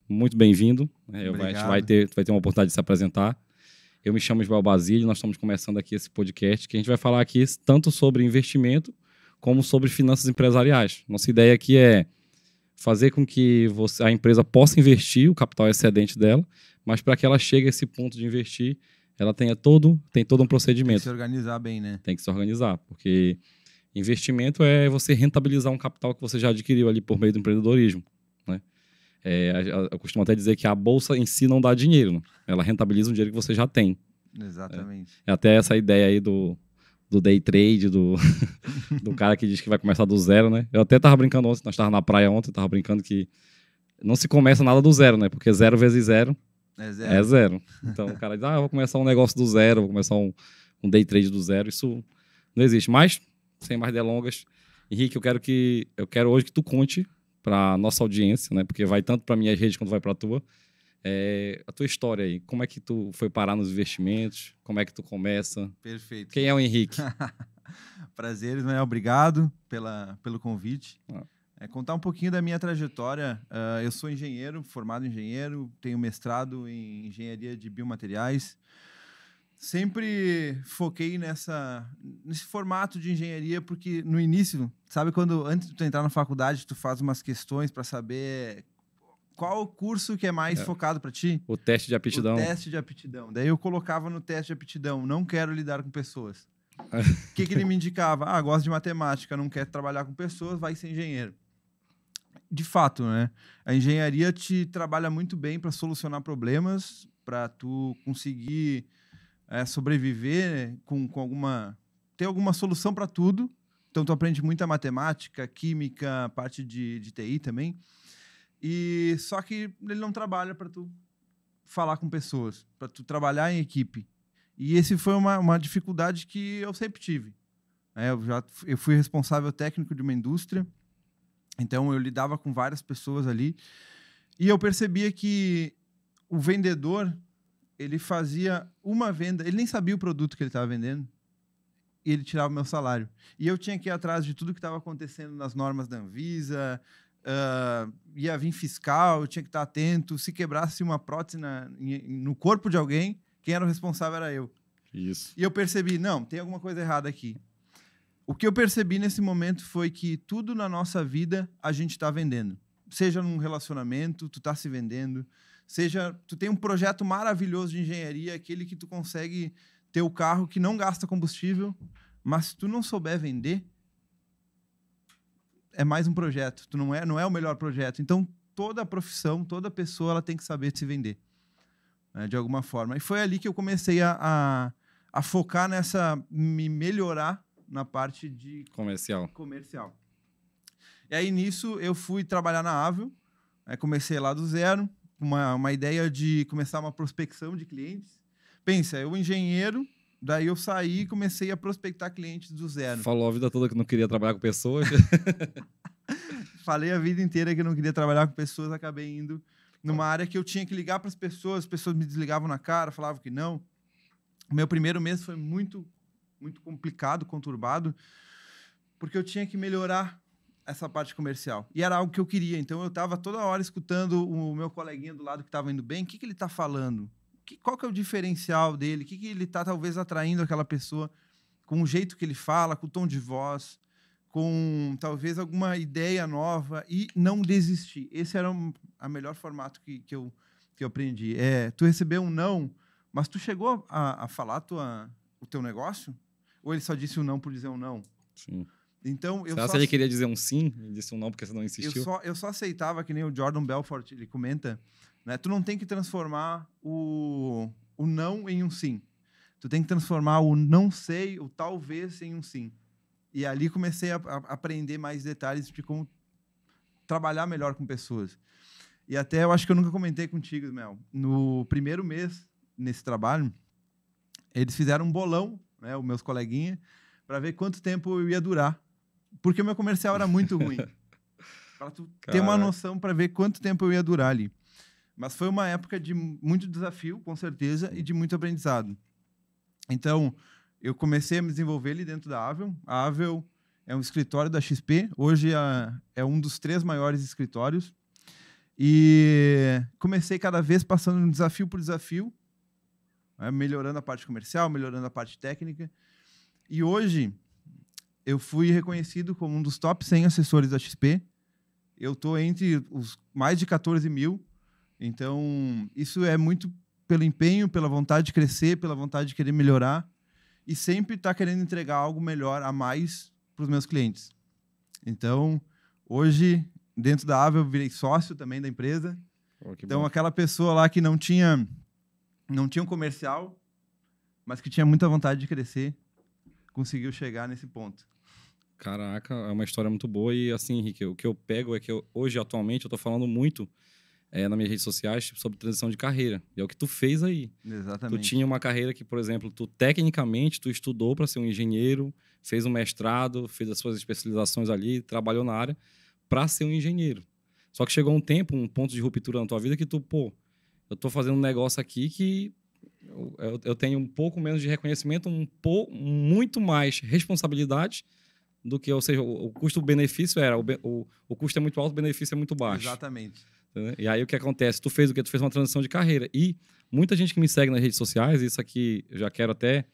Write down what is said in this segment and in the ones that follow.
muito bem-vindo. A gente Obrigado. vai ter uma oportunidade de se apresentar. Eu me chamo Ismael Basílio, nós estamos começando aqui esse podcast, que a gente vai falar aqui tanto sobre investimento como sobre finanças empresariais. Nossa ideia aqui é fazer com que a empresa possa investir o capital excedente dela, mas para que ela chegue a esse ponto de investir, ela tem todo um procedimento. Tem que se organizar bem, né? Tem que se organizar, porque investimento é você rentabilizar um capital que você já adquiriu ali por meio do empreendedorismo, né? Eu costumo até dizer que a bolsa em si não dá dinheiro, né? Ela rentabiliza um dinheiro que você já tem. Exatamente. É até essa ideia aí do day trade, do cara que diz que vai começar do zero, né? Eu até tava brincando ontem, nós estávamos na praia ontem, tava brincando que não se começa nada do zero, né? Porque 0 vezes 0 é zero. Então o cara diz, eu vou começar um negócio do zero, vou começar um day trade do zero. Isso não existe. Mas, sem mais delongas, Henrique, eu quero hoje que tu conte para nossa audiência, né? Porque vai tanto para minhas redes quanto vai para a tua tua história aí. Como é que tu foi parar nos investimentos? Como é que tu começa? Perfeito. Quem é o Henrique? Prazer, Ismael. Obrigado pelo convite. Contar um pouquinho da minha trajetória. Eu sou engenheiro, formado engenheiro, tenho mestrado em engenharia de biomateriais. Sempre foquei nesse formato de engenharia, porque no início, sabe quando antes de tu entrar na faculdade, tu faz umas questões para saber qual o curso que é mais focado para ti? O teste de aptidão. O teste de aptidão. Daí eu colocava no teste de aptidão, não quero lidar com pessoas. O que ele me indicava? Gosto de matemática, não quer trabalhar com pessoas, vai ser engenheiro. De fato, né? A engenharia te trabalha muito bem para solucionar problemas, para tu conseguir sobreviver ter alguma solução para tudo. Então, tu aprende muita matemática, química, parte de TI também. Só que ele não trabalha para tu falar com pessoas, para tu trabalhar em equipe. E esse foi uma dificuldade que eu sempre tive. Eu fui responsável técnico de uma indústria, então eu lidava com várias pessoas ali, e eu percebia que o vendedor, ele fazia uma venda, ele nem sabia o produto que ele estava vendendo, e ele tirava o meu salário. E eu tinha que ir atrás de tudo que estava acontecendo nas normas da Anvisa, ia vir fiscal, eu tinha que estar atento. Se quebrasse uma prótese no corpo de alguém, quem era o responsável era eu. Isso. E eu percebi, não, tem alguma coisa errada aqui. O que eu percebi nesse momento foi que tudo na nossa vida a gente está vendendo. Seja num relacionamento, tu está se vendendo. Seja, tu tem um projeto maravilhoso de engenharia, aquele que tu consegue ter o carro que não gasta combustível, mas se tu não souber vender, é mais um projeto. Tu não é o melhor projeto. Então, toda profissão, toda pessoa, ela tem que saber se vender, né, de alguma forma. E foi ali que eu comecei a focar me melhorar na parte de comercial. E aí, nisso, eu fui trabalhar na Avel. Comecei lá do zero, uma ideia de começar uma prospecção de clientes. Pensa, eu engenheiro, daí eu saí e comecei a prospectar clientes do zero. Falou a vida toda que não queria trabalhar com pessoas. Falei a vida inteira que não queria trabalhar com pessoas, acabei indo numa área que eu tinha que ligar para as pessoas me desligavam na cara, falavam que não. O meu primeiro mês foi muito, muito complicado, conturbado, porque eu tinha que melhorar essa parte comercial. E era algo que eu queria, então eu estava toda hora escutando o meu coleguinha do lado que estava indo bem, o que ele está falando? Qual que é o diferencial dele? O que ele está talvez atraindo aquela pessoa com o jeito que ele fala, com o tom de voz, com talvez alguma ideia nova, e não desistir. Esse era o melhor formato que eu aprendi. Tu recebeu um não, mas tu chegou a falar o teu negócio? Ou ele só disse um não por dizer um não? Sim. Então, se ele queria dizer um sim, ele disse um não porque você não insistiu? Eu só aceitava, que nem o Jordan Belfort, ele comenta, né? Tu não tem que transformar o não em um sim. Tu tem que transformar o não sei, o talvez em um sim. E ali comecei a aprender mais detalhes de como trabalhar melhor com pessoas. E até eu acho que eu nunca comentei contigo, Mel. No primeiro mês, nesse trabalho, eles fizeram um bolão, né, os meus coleguinhas, para ver quanto tempo eu ia durar. Porque o meu comercial era muito ruim. Para tu ter uma noção, para ver quanto tempo eu ia durar ali. Mas foi uma época de muito desafio, com certeza, e de muito aprendizado. Então, eu comecei a me desenvolver ali dentro da Avel. A Avel é um escritório da XP. Hoje é um dos 3 maiores escritórios. E comecei cada vez passando um desafio por desafio, né, melhorando a parte comercial, melhorando a parte técnica. E hoje eu fui reconhecido como um dos top 100 assessores da XP. Eu estou entre os mais de 14 mil. Então, isso é muito pelo empenho, pela vontade de crescer, pela vontade de querer melhorar e sempre estar querendo entregar algo melhor a mais para os meus clientes. Então, hoje, dentro da Ava, eu virei sócio também da empresa. Então, aquela pessoa lá que não tinha um comercial, mas que tinha muita vontade de crescer, conseguiu chegar nesse ponto. Caraca, é uma história muito boa. E assim, Henrique, o que eu pego é que hoje, atualmente, eu tô falando muito nas minhas redes sociais sobre transição de carreira. E é o que tu fez aí. Exatamente. Tu tinha uma carreira que, por exemplo, tecnicamente, tu estudou para ser um engenheiro, fez um mestrado, fez as suas especializações ali, trabalhou na área para ser um engenheiro. Só que chegou um ponto de ruptura na tua vida que tu, eu tô fazendo um negócio aqui que eu tenho um pouco menos de reconhecimento, muito mais responsabilidade do que, ou seja, o custo-benefício o custo é muito alto, o benefício é muito baixo. Exatamente. Entendeu? E aí o que acontece? Tu fez o quê? Tu fez uma transição de carreira. E muita gente que me segue nas redes sociais, isso aqui eu já quero até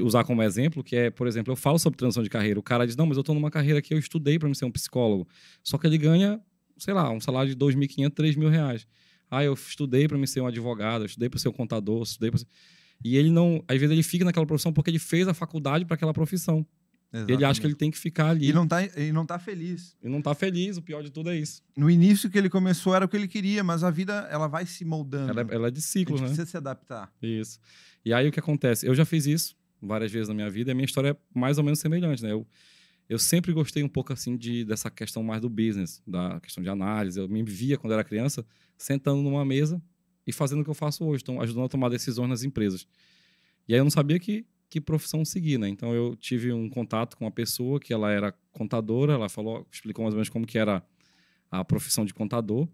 usar como exemplo, que é, por exemplo, eu falo sobre transição de carreira. O cara diz, não, mas eu tô numa carreira que eu estudei para me ser um psicólogo. Só que ele ganha, sei lá, um salário de R$2.500, R$3.000. Ah, eu estudei para me ser um advogado, eu estudei para ser um contador, estudei para ser... E ele não... Às vezes ele fica naquela profissão porque ele fez a faculdade para aquela profissão. Exatamente. Ele acha que ele tem que ficar ali. E não tá feliz. E não tá feliz, o pior de tudo é isso. No início que ele começou era o que ele queria, mas a vida ela vai se moldando. Ela é de ciclos, né? Precisa se adaptar. Isso. E aí o que acontece? Eu já fiz isso várias vezes na minha vida e a minha história é mais ou menos semelhante, né? Eu sempre gostei um pouco assim dessa questão mais do business, da questão de análise. Eu me via quando era criança sentando numa mesa e fazendo o que eu faço hoje, então ajudando a tomar decisões nas empresas. E aí eu não sabia que profissão seguir, né? Então eu tive um contato com uma pessoa que ela era contadora, ela explicou mais ou menos como que era a profissão de contador,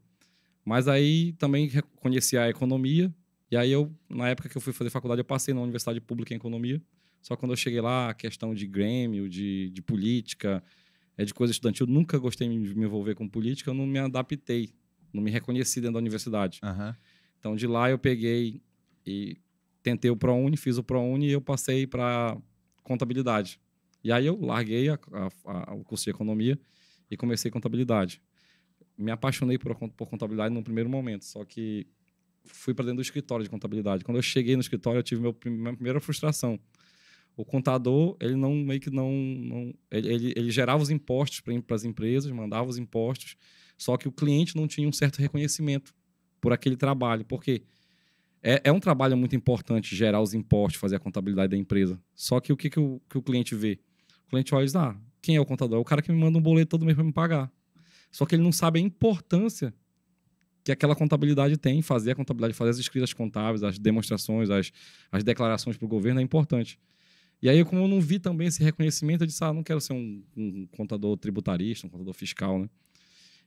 mas aí também conheci a economia, e aí na época que eu fui fazer faculdade, eu passei na Universidade Pública em Economia, só que quando eu cheguei lá, a questão de grêmio, de política, de coisa estudantil, eu nunca gostei de me envolver com política, eu não me adaptei, não me reconheci dentro da universidade. Uhum. Então de lá eu peguei e tentei o ProUni, fiz o ProUni e eu passei para contabilidade. E aí eu larguei o curso de economia e comecei contabilidade. Me apaixonei por contabilidade no primeiro momento, só que fui para dentro do escritório de contabilidade. Quando eu cheguei no escritório, eu tive minha primeira frustração. O contador, ele ele gerava os impostos para as empresas, mandava os impostos, só que o cliente não tinha um certo reconhecimento por aquele trabalho, porque é um trabalho muito importante gerar os impostos, fazer a contabilidade da empresa. Só que o que o cliente vê? O cliente olha e diz, quem é o contador? É o cara que me manda um boleto todo mês para me pagar. Só que ele não sabe a importância que aquela contabilidade tem, fazer a contabilidade, fazer as escritas contábeis, as demonstrações, as declarações para o governo é importante. E aí, como eu não vi também esse reconhecimento, eu disse, não quero ser um contador tributarista, um contador fiscal, né?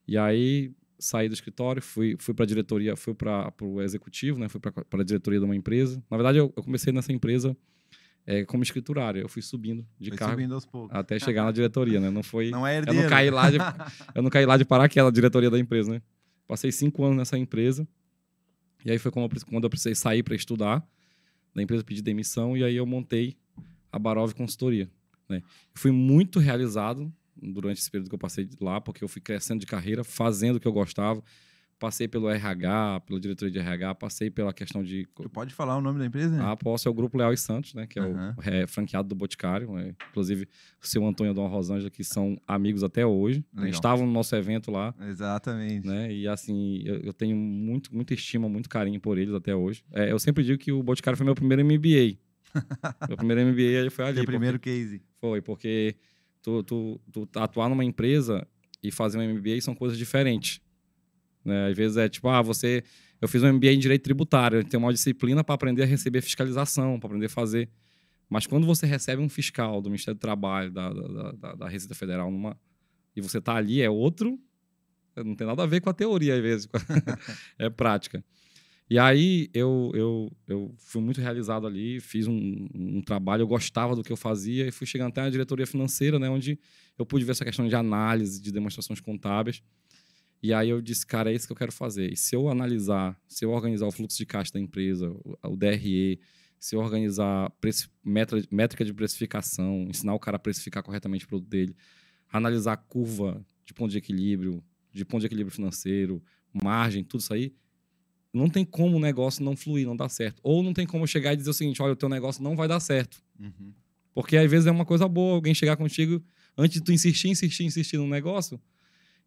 E aí saí do escritório, fui para a diretoria, fui para o executivo, né? Fui para a diretoria de uma empresa. Na verdade, eu comecei nessa empresa como escriturário. Eu fui subindo de cargo subindo aos poucos, até chegar na diretoria, né? Não foi. Não é herdeiro. Eu não caí lá de paraquedas na diretoria da empresa, né? Passei 5 anos nessa empresa. E aí foi quando eu precisei sair para estudar. Da empresa pedi demissão e aí eu montei a Barov Consultoria, né? Fui muito realizado durante esse período que eu passei lá, porque eu fui crescendo de carreira, fazendo o que eu gostava. Passei pelo RH, pela diretoria de RH, passei pela questão de... Tu pode falar o nome da empresa? Né? Posso, é o Grupo Leal e Santos, né? Que é o franqueado do Boticário. Né? Inclusive, o seu Antônio e a dona Rosângela, que são amigos até hoje. Né? Estavam no nosso evento lá. Exatamente. Né? E assim, eu tenho muita estima, muito carinho por eles até hoje. Eu sempre digo que o Boticário foi meu primeiro MBA. Meu primeiro MBA foi ali. Seu primeiro case. Foi, porque tu atuar numa empresa e fazer um MBA são coisas diferentes. Né? Às vezes é tipo, eu fiz um MBA em Direito Tributário, tem uma disciplina para aprender a receber fiscalização, para aprender a fazer. Mas quando você recebe um fiscal do Ministério do Trabalho, da Receita Federal, e você está ali, é outro, não tem nada a ver com a teoria, às vezes, é prática. E aí eu fui muito realizado ali, fiz um trabalho, eu gostava do que eu fazia e fui chegando até a diretoria financeira, né, onde eu pude ver essa questão de análise, de demonstrações contábeis. E aí eu disse, cara, é isso que eu quero fazer. E se eu analisar, se eu organizar o fluxo de caixa da empresa, o DRE, se eu organizar métrica de precificação, ensinar o cara a precificar corretamente o produto dele, analisar a curva de ponto de equilíbrio financeiro, margem, tudo isso aí, não tem como o negócio não fluir, não dar certo. Ou não tem como eu chegar e dizer o seguinte, olha, o teu negócio não vai dar certo. Uhum. Porque às vezes é uma coisa boa alguém chegar contigo, antes de tu insistir no negócio,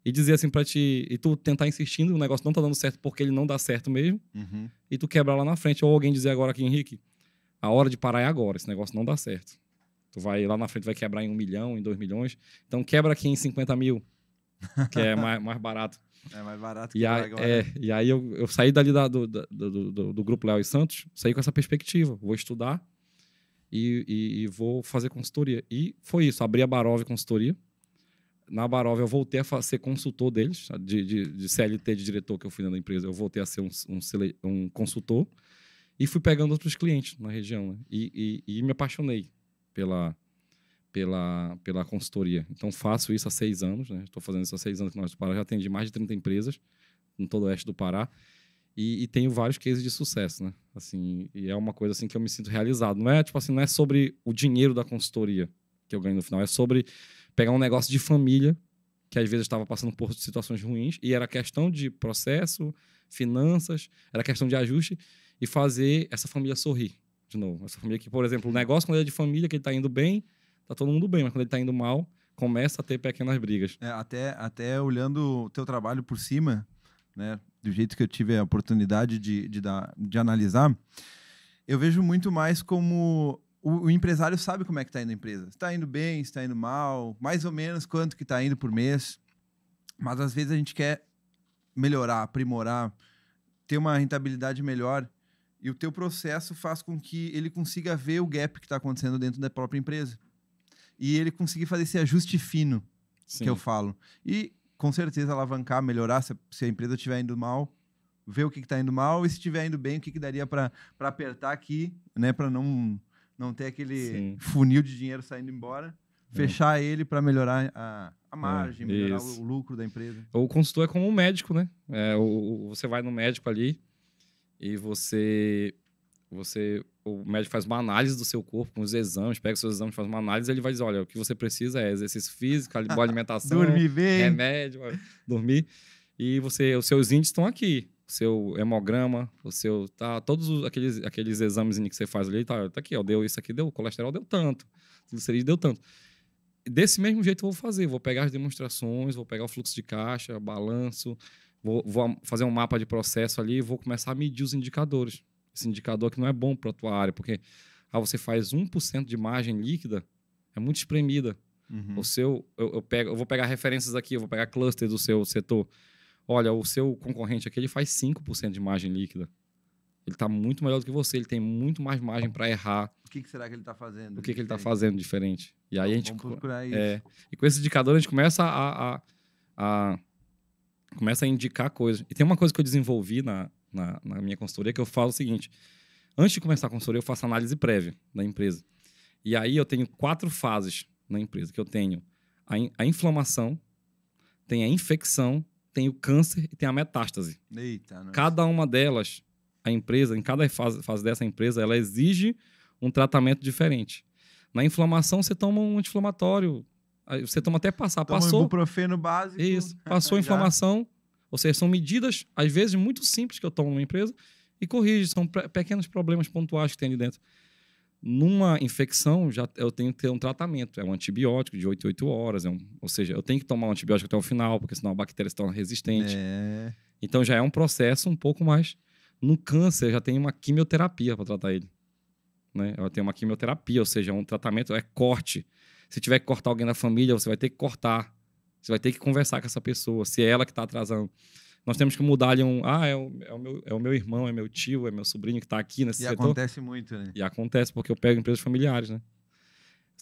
e dizer assim pra ti, e tu tentar insistindo, o negócio não tá dando certo porque ele não dá certo mesmo, Uhum. e tu quebrar lá na frente. Ou alguém dizer agora aqui, Henrique, a hora de parar é agora, esse negócio não dá certo. Tu vai lá na frente, vai quebrar em 1 milhão, em 2 milhões, então quebra aqui em 50 mil, que é mais barato. É mais barato que agora. E aí eu saí dali do Grupo Léo e Santos, saí com essa perspectiva. Vou estudar e vou fazer consultoria. E foi isso, abri a Barov Consultoria. Na Barov eu voltei a ser consultor deles, de CLT, de diretor que eu fui na empresa. Eu voltei a ser um consultor e fui pegando outros clientes na região. Né? E me apaixonei pela consultoria. Então, faço isso há 6 anos. Estou fazendo isso há 6 anos que nós do Pará. Já atendi mais de 30 empresas em todo o oeste do Pará. E tenho vários cases de sucesso. Né? Assim, e é uma coisa assim, que eu me sinto realizado. Não é, tipo assim, não é sobre o dinheiro da consultoria que eu ganho no final. É sobre pegar um negócio de família que às vezes estava passando por situações ruins e era questão de processo, finanças, era questão de ajuste e fazer essa família sorrir de novo. Essa família que, por exemplo, o negócio quando ele é de família, que ele está indo bem, tá todo mundo bem, mas quando ele tá indo mal, começa a ter pequenas brigas. Até olhando o teu trabalho por cima, né, do jeito que eu tive a oportunidade de analisar, eu vejo muito mais como o empresário sabe como é que tá indo a empresa. Se tá indo bem, se tá indo mal, mais ou menos quanto que tá indo por mês. Mas às vezes a gente quer melhorar, aprimorar, ter uma rentabilidade melhor. E o teu processo faz com que ele consiga ver o gap que está acontecendo dentro da própria empresa. E ele conseguir fazer esse ajuste fino, Sim. que eu falo. E, com certeza, alavancar, melhorar, se a empresa estiver indo mal, ver o que está indo mal, e se estiver indo bem, o que daria para apertar aqui, né, para não ter aquele funil de dinheiro saindo embora, fechar ele para melhorar a margem, melhorar o lucro da empresa. O consultor é como um médico, né? Você vai no médico ali e o médico faz uma análise do seu corpo com os exames, pega os seus exames, faz uma análise, ele vai dizer, olha, o que você precisa é exercício físico, boa alimentação, dormir bem, remédio, dormir. E os seus índices estão aqui. O seu hemograma, todos aqueles exames que você faz ali, tá aqui, ó, deu isso aqui, deu colesterol, deu tanto, triglicerídeo deu tanto. Desse mesmo jeito eu vou fazer, vou pegar as demonstrações, vou pegar o fluxo de caixa, balanço, vou fazer um mapa de processo ali e vou começar a medir os indicadores. Esse indicador que não é bom para a tua área, porque você faz 1% de margem líquida, é muito espremida. Uhum. Eu vou pegar referências aqui, eu vou pegar clusters do seu setor. Olha, o seu concorrente aqui, ele faz 5% de margem líquida. Ele está muito melhor do que você, ele tem muito mais margem para errar. O que será que ele está fazendo? O que ele está fazendo diferente? E aí vamos procurar isso. E com esse indicador a gente começa a indicar coisas. E tem uma coisa que eu desenvolvi na minha consultoria que eu falo o seguinte: antes de começar a consultoria, eu faço análise prévia da empresa. E aí eu tenho 4 fases na empresa, que eu tenho a inflamação, tem a infecção, tem o câncer e tem a metástase. Eita, nossa. Cada uma delas, a empresa, em cada fase dessa empresa, ela exige um tratamento diferente. Na inflamação, você toma um anti-inflamatório, você toma até passar. Passou um ibuprofeno básico. Isso, passou a inflamação. Ou seja, são medidas, às vezes, muito simples que eu tomo numa empresa e corrige. São pequenos problemas pontuais que tem ali dentro. Numa infecção, eu tenho que ter um tratamento. É um antibiótico de 8 em 8 horas. Ou seja, eu tenho que tomar um antibiótico até o final, porque senão a bactéria se torna resistente. Então, já é um processo um pouco mais... No câncer, já tem uma quimioterapia para tratar ele. Né? Eu tenho uma quimioterapia, ou seja, um tratamento, é corte. Se tiver que cortar alguém da família, você vai ter que cortar. Você vai ter que conversar com essa pessoa, se é ela que está atrasando. Nós temos que mudar ali é o meu irmão, é meu tio, é meu sobrinho que está aqui nesse setor. E acontece muito, né? E acontece, porque eu pego empresas familiares, né?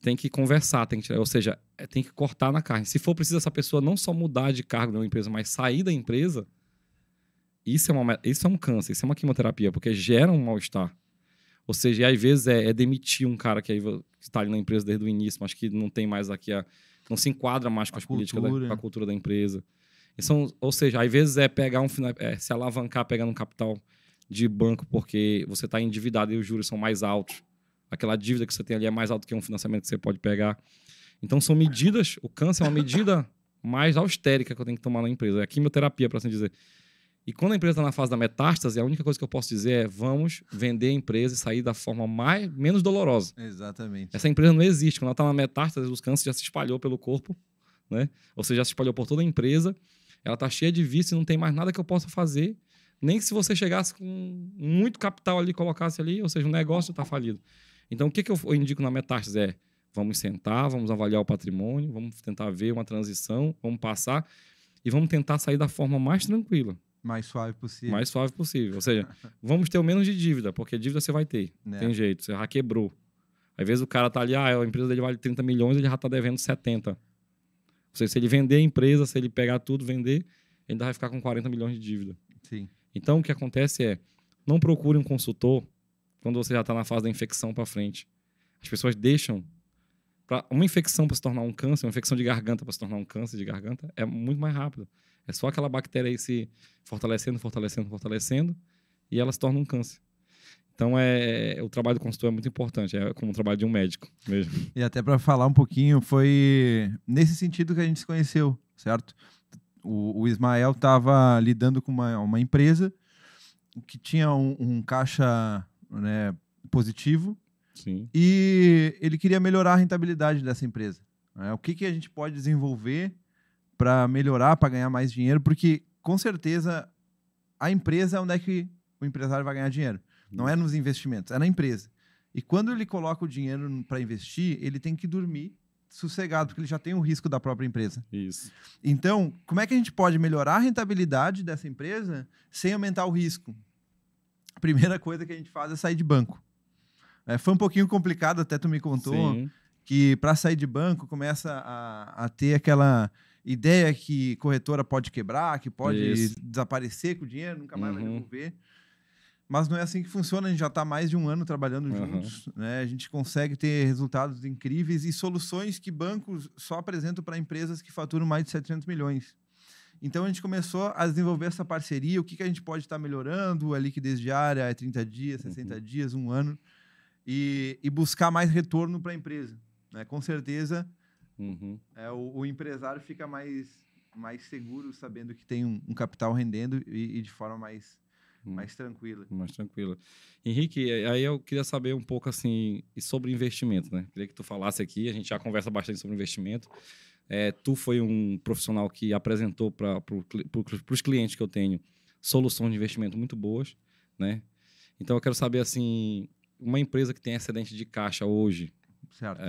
Tem que conversar, ou seja, tem que cortar na carne. Se for preciso essa pessoa não só mudar de cargo na empresa, mas sair da empresa, isso é um câncer, isso é uma quimioterapia, porque gera um mal-estar. Ou seja, às vezes é demitir um cara que está ali na empresa desde o início, mas que não tem mais aqui não se enquadra mais com as políticas, com a cultura da empresa. Ou seja, às vezes é pegar se alavancar pegando um capital de banco porque você está endividado e os juros são mais altos. Aquela dívida que você tem ali é mais alta que um financiamento que você pode pegar. Então, são medidas... O câncer é uma medida mais austérica que eu tenho que tomar na empresa. É a quimioterapia, para assim dizer. E quando a empresa está na fase da metástase, a única coisa que eu posso dizer é vamos vender a empresa e sair da forma menos dolorosa. Exatamente. Essa empresa não existe. Quando ela está na metástase, os cânceres já se espalhou pelo corpo, né? Ou seja, já se espalhou por toda a empresa. Ela está cheia de vício e não tem mais nada que eu possa fazer. Nem que se você chegasse com muito capital ali, colocasse ali, ou seja, o negócio está falido. Então, o que eu indico na metástase é vamos sentar, vamos avaliar o patrimônio, vamos tentar ver uma transição, vamos passar e vamos tentar sair da forma mais tranquila. Mais suave possível. Mais suave possível. Ou seja, vamos ter o menos de dívida, porque dívida você vai ter. Tem jeito, você já quebrou. Às vezes o cara tá ali, a empresa dele vale 30 milhões, ele já tá devendo 70. Ou seja, se ele vender a empresa, se ele pegar tudo, vender, ele ainda vai ficar com 40 milhões de dívida. Sim. Então, o que acontece é, não procure um consultor quando você já está na fase da infecção para frente. As pessoas deixam... Uma infecção para se tornar um câncer, uma infecção de garganta para se tornar um câncer de garganta, é muito mais rápido. É só aquela bactéria aí se fortalecendo, e ela se torna um câncer. Então, o trabalho do consultor é muito importante, é como o trabalho de um médico mesmo. E até para falar um pouquinho, foi nesse sentido que a gente se conheceu, certo? O Ismael estava lidando com uma empresa que tinha um caixa, né, positivo. Sim. E ele queria melhorar a rentabilidade dessa empresa. Né? O que a gente pode desenvolver para melhorar, para ganhar mais dinheiro? Porque, com certeza, a empresa é onde é que o empresário vai ganhar dinheiro. Não é nos investimentos, é na empresa. E quando ele coloca o dinheiro para investir, ele tem que dormir sossegado, porque ele já tem o risco da própria empresa. Isso. Então, como é que a gente pode melhorar a rentabilidade dessa empresa sem aumentar o risco? A primeira coisa que a gente faz é sair de banco. Foi um pouquinho complicado, até tu me contou, Sim. que para sair de banco começa a ter aquela ideia que corretora pode quebrar, que pode desaparecer com o dinheiro, nunca mais vai devolver. Mas não é assim que funciona, a gente já está mais de um ano trabalhando juntos, né? A gente consegue ter resultados incríveis e soluções que bancos só apresentam para empresas que faturam mais de 700 milhões. Então, a gente começou a desenvolver essa parceria, o que a gente pode estar melhorando, a liquidez diária é 30 dias, 60 dias, um ano, e buscar mais retorno para a empresa. Né? Com certeza, o empresário fica mais seguro sabendo que tem um capital rendendo e de forma mais tranquila. Mais tranquila. Henrique, aí eu queria saber um pouco assim sobre investimento, né? Queria que tu falasse aqui, a gente já conversa bastante sobre investimento. Tu foi um profissional que apresentou para os clientes que eu tenho soluções de investimento muito boas, né? Então eu quero saber assim, uma empresa que tem excedente de caixa hoje, certo.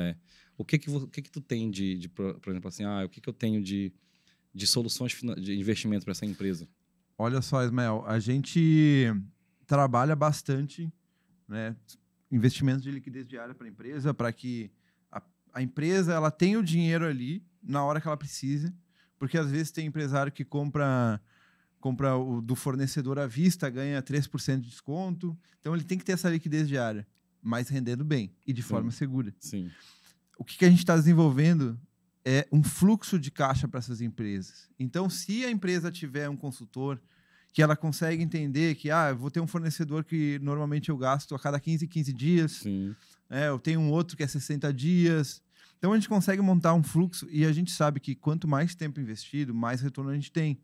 O que tu tem por exemplo assim, o que eu tenho de soluções de investimento para essa empresa? Olha só, Ismael, a gente trabalha bastante, né, investimentos de liquidez diária para a empresa, para que a empresa ela tenha o dinheiro ali na hora que ela precisa, porque às vezes tem empresário que compra do fornecedor à vista, ganha 3% de desconto, então ele tem que ter essa liquidez diária, mas rendendo bem e de forma segura. Sim. O que a gente está desenvolvendo é um fluxo de caixa para essas empresas. Então, se a empresa tiver um consultor que ela consegue entender que eu vou ter um fornecedor que normalmente eu gasto a cada 15 dias, Sim. Eu tenho um outro que é 60 dias. Então, a gente consegue montar um fluxo e a gente sabe que quanto mais tempo investido, mais retorno a gente tem.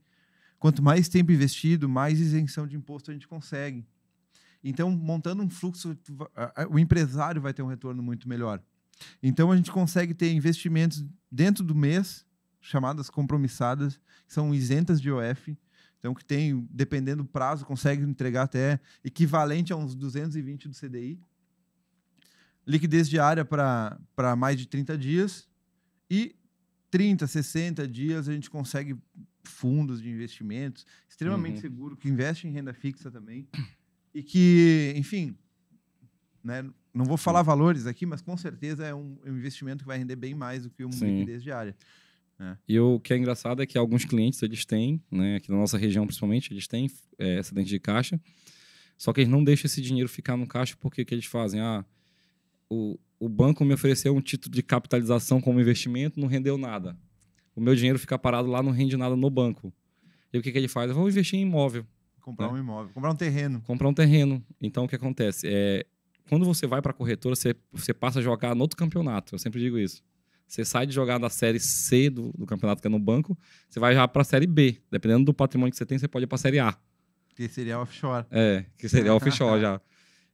Quanto mais tempo investido, mais isenção de imposto a gente consegue. Então, montando um fluxo, o empresário vai ter um retorno muito melhor. Então, a gente consegue ter investimentos dentro do mês, chamadas compromissadas, que são isentas de IOF. Então, que tem, dependendo do prazo, consegue entregar até equivalente a uns 220 do CDI. Liquidez diária para mais de 30 dias. E 30, 60 dias a gente consegue fundos de investimentos extremamente seguro, que investe em renda fixa também. E que, enfim, né, não vou falar valores aqui, mas com certeza é um investimento que vai render bem mais do que uma liquidez diária. E o que é engraçado é que alguns clientes, eles têm, né, aqui na nossa região principalmente, eles têm excedente de caixa, só que eles não deixam esse dinheiro ficar no caixa porque que eles fazem? O banco me ofereceu um título de capitalização como investimento, não rendeu nada. O meu dinheiro fica parado lá, não rende nada no banco. E o que ele faz? Eu vou investir em imóvel. Comprar um imóvel, comprar um terreno. Comprar um terreno. Então, o que acontece? Quando você vai para a corretora, você passa a jogar no outro campeonato. Eu sempre digo isso. Você sai de jogar da série C do campeonato, que é no banco, você vai já para a série B. Dependendo do patrimônio que você tem, você pode ir para a série A. Que seria offshore. Que seria offshore já.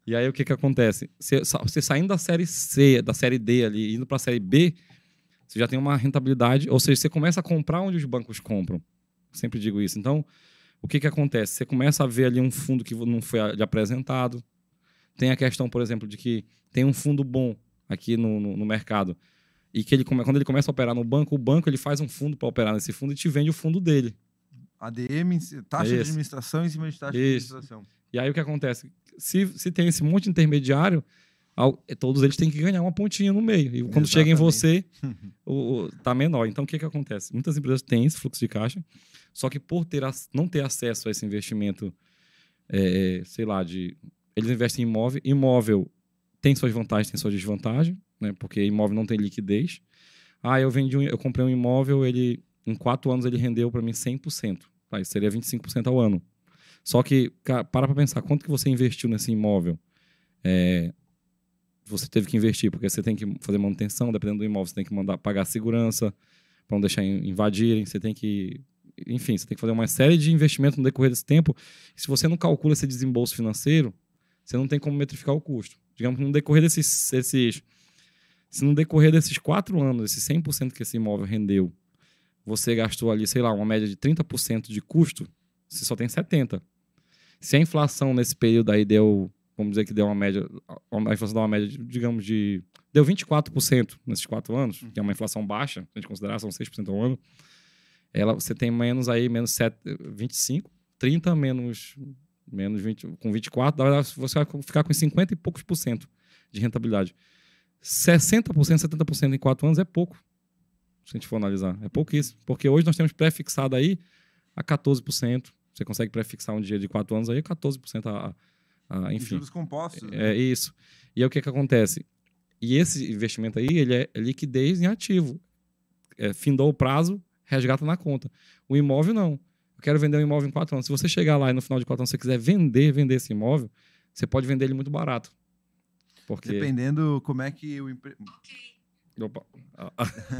E aí, o que acontece? Você saindo da série C, da série D ali, indo para a série B, você já tem uma rentabilidade, ou seja, você começa a comprar onde os bancos compram. Eu sempre digo isso. Então, o que acontece? Você começa a ver ali um fundo que não foi apresentado. Tem a questão, por exemplo, de que tem um fundo bom aqui no mercado e que quando ele começa a operar no banco, o banco ele faz um fundo para operar nesse fundo e te vende o fundo dele. ADM, taxa de administração em cima de taxa de administração. E aí o que acontece? Se tem esse monte de intermediário, todos eles têm que ganhar uma pontinha no meio. E quando chega em você, tá menor. Então, o que acontece? Muitas empresas têm esse fluxo de caixa, só que por não ter acesso a esse investimento, sei lá, eles investem em imóvel. Imóvel tem suas vantagens, tem suas desvantagens, né? Porque imóvel não tem liquidez. Eu comprei um imóvel, em 4 anos ele rendeu para mim 100%. Tá? Isso seria 25% ao ano. Só que, cara, para pensar, quanto que você investiu nesse imóvel? Você teve que investir, porque você tem que fazer manutenção, dependendo do imóvel, você tem que pagar segurança para não deixar invadirem, você tem que fazer uma série de investimentos no decorrer desse tempo. E se você não calcula esse desembolso financeiro, você não tem como metrificar o custo. Digamos que no decorrer se no decorrer desses 4 anos, esses 100% que esse imóvel rendeu, você gastou ali, sei lá, uma média de 30% de custo, você só tem 70%. Se a inflação nesse período aí vamos dizer que deu uma média, a inflação deu uma média, digamos, deu 24% nesses 4 anos, que é uma inflação baixa, se a gente considerar, são 6% ao ano, você tem menos 25, 30 menos 20, com 24, na verdade, você vai ficar com 50 e poucos por cento de rentabilidade. 60%, 70% em 4 anos é pouco, se a gente for analisar. É pouquíssimo, porque hoje nós temos pré-fixado aí a 14%. Você consegue pré-fixar um dia de 4 anos aí, 14% enfim. Juros compostos. É isso. E aí o que acontece? E esse investimento aí, ele é liquidez em ativo. Findou o prazo, resgata na conta. O imóvel, não. Eu quero vender um imóvel em 4 anos. Se você chegar lá e no final de 4 anos você quiser vender esse imóvel, você pode vender ele muito barato. Porque... Dependendo como é que o Opa.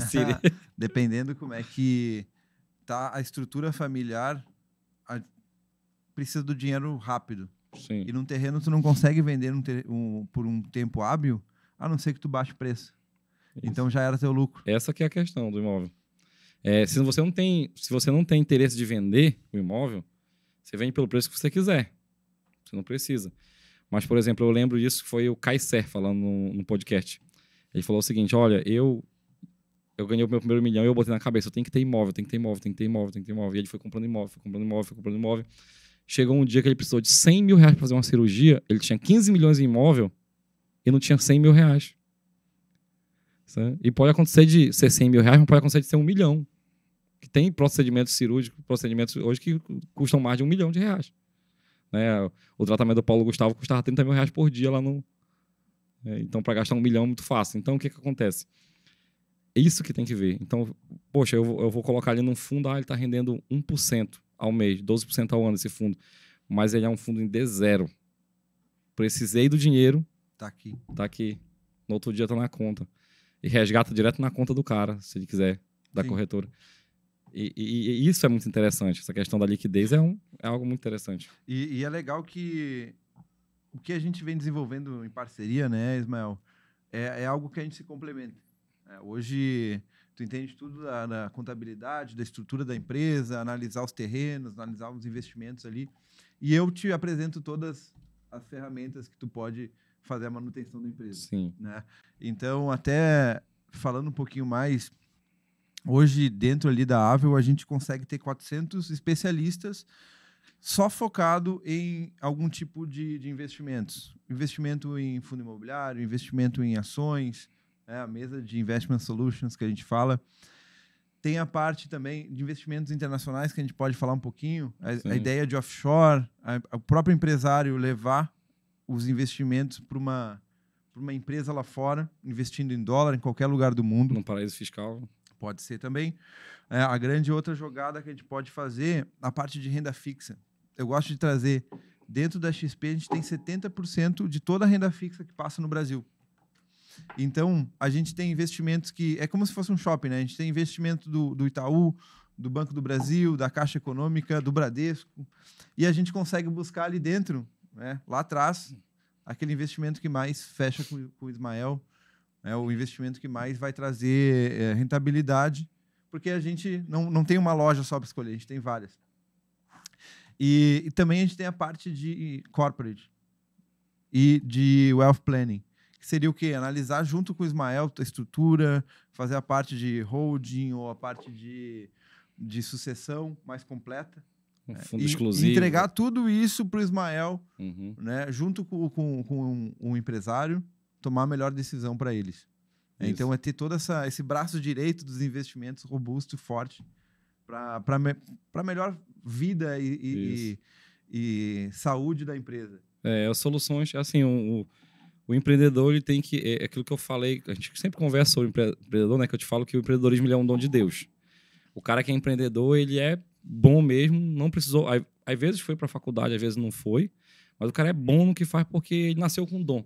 Siri. Dependendo como é que tá a estrutura familiar, precisa do dinheiro rápido. Sim. E num terreno tu não consegue vender por um tempo hábil, a não ser que tu baixe o preço. Isso. Então já era teu lucro. Essa que é a questão do imóvel. Se você não tem interesse de vender o imóvel, você vende pelo preço que você quiser. Você não precisa. Mas, por exemplo, eu lembro disso que foi o Kaiser falando no podcast. Ele falou o seguinte, olha, eu ganhei o meu primeiro milhão e eu botei na cabeça, eu tenho que ter imóvel, tem que ter imóvel, tem que ter imóvel, tem que ter imóvel. E ele foi comprando imóvel, foi comprando imóvel, foi comprando imóvel. Chegou um dia que ele precisou de 100 mil reais para fazer uma cirurgia, ele tinha 15 milhões em imóvel e não tinha 100 mil reais. Certo? E pode acontecer de ser 100 mil reais, mas pode acontecer de ser 1 milhão. Que tem procedimentos cirúrgicos, procedimentos hoje que custam mais de 1 milhão de reais. Né? O tratamento do Paulo Gustavo custava 30 mil reais por dia lá no... Então, para gastar 1 milhão é muito fácil. Então, o que acontece? É isso que tem que ver. Então, poxa, eu vou colocar ali num fundo, ele está rendendo 1% ao mês, 12% ao ano esse fundo. Mas ele é um fundo em D0. Precisei do dinheiro. Tá aqui. Tá aqui. No outro dia tá na conta. E resgata direto na conta do cara, se ele quiser, da Sim. corretora. E isso é muito interessante. Essa questão da liquidez é algo muito interessante. E é legal que o que a gente vem desenvolvendo em parceria, né, Ismael, é algo que a gente se complementa. Hoje, tu entende tudo da contabilidade, da estrutura da empresa, analisar os terrenos, analisar os investimentos ali. E eu te apresento todas as ferramentas que tu pode fazer a manutenção da empresa. Sim. Né? Então, até falando um pouquinho mais, hoje, dentro ali da Avel, a gente consegue ter 400 especialistas só focado em algum tipo de investimentos. Investimento em fundo imobiliário, investimento em ações, a mesa de Investment Solutions que a gente fala. Tem a parte também de investimentos internacionais que a gente pode falar um pouquinho. A ideia de offshore, o próprio empresário levar os investimentos para uma empresa lá fora, investindo em dólar em qualquer lugar do mundo. Num paraíso fiscal. Pode ser também. A grande outra jogada que a gente pode fazer, a parte de renda fixa. Eu gosto de trazer, dentro da XP, a gente tem 70% de toda a renda fixa que passa no Brasil. Então, a gente tem investimentos que... É como se fosse um shopping, né? A gente tem investimento do Itaú, do Banco do Brasil, da Caixa Econômica, do Bradesco. E a gente consegue buscar ali dentro, né, lá atrás, aquele investimento que mais fecha com o Ismael, o investimento que mais vai trazer rentabilidade, porque a gente não tem uma loja só para escolher, a gente tem várias. E também a gente tem a parte de corporate e de wealth planning, que seria o quê? Analisar junto com o Ismael a estrutura, fazer a parte de holding ou a parte de sucessão mais completa. Um fundo exclusivo. Entregar tudo isso para o Ismael, né, junto com um empresário, tomar a melhor decisão para eles. Então, é ter todo esse braço direito dos investimentos robusto e forte para melhor vida e saúde da empresa. As soluções, assim, o empreendedor, ele tem que... É aquilo que eu falei, a gente sempre conversa sobre o empreendedor, né, que eu te falo que o empreendedorismo ele é um dom de Deus. O cara que é empreendedor, ele é bom mesmo, não precisou... Às vezes foi para a faculdade, às vezes não foi, mas o cara é bom no que faz porque ele nasceu com dom.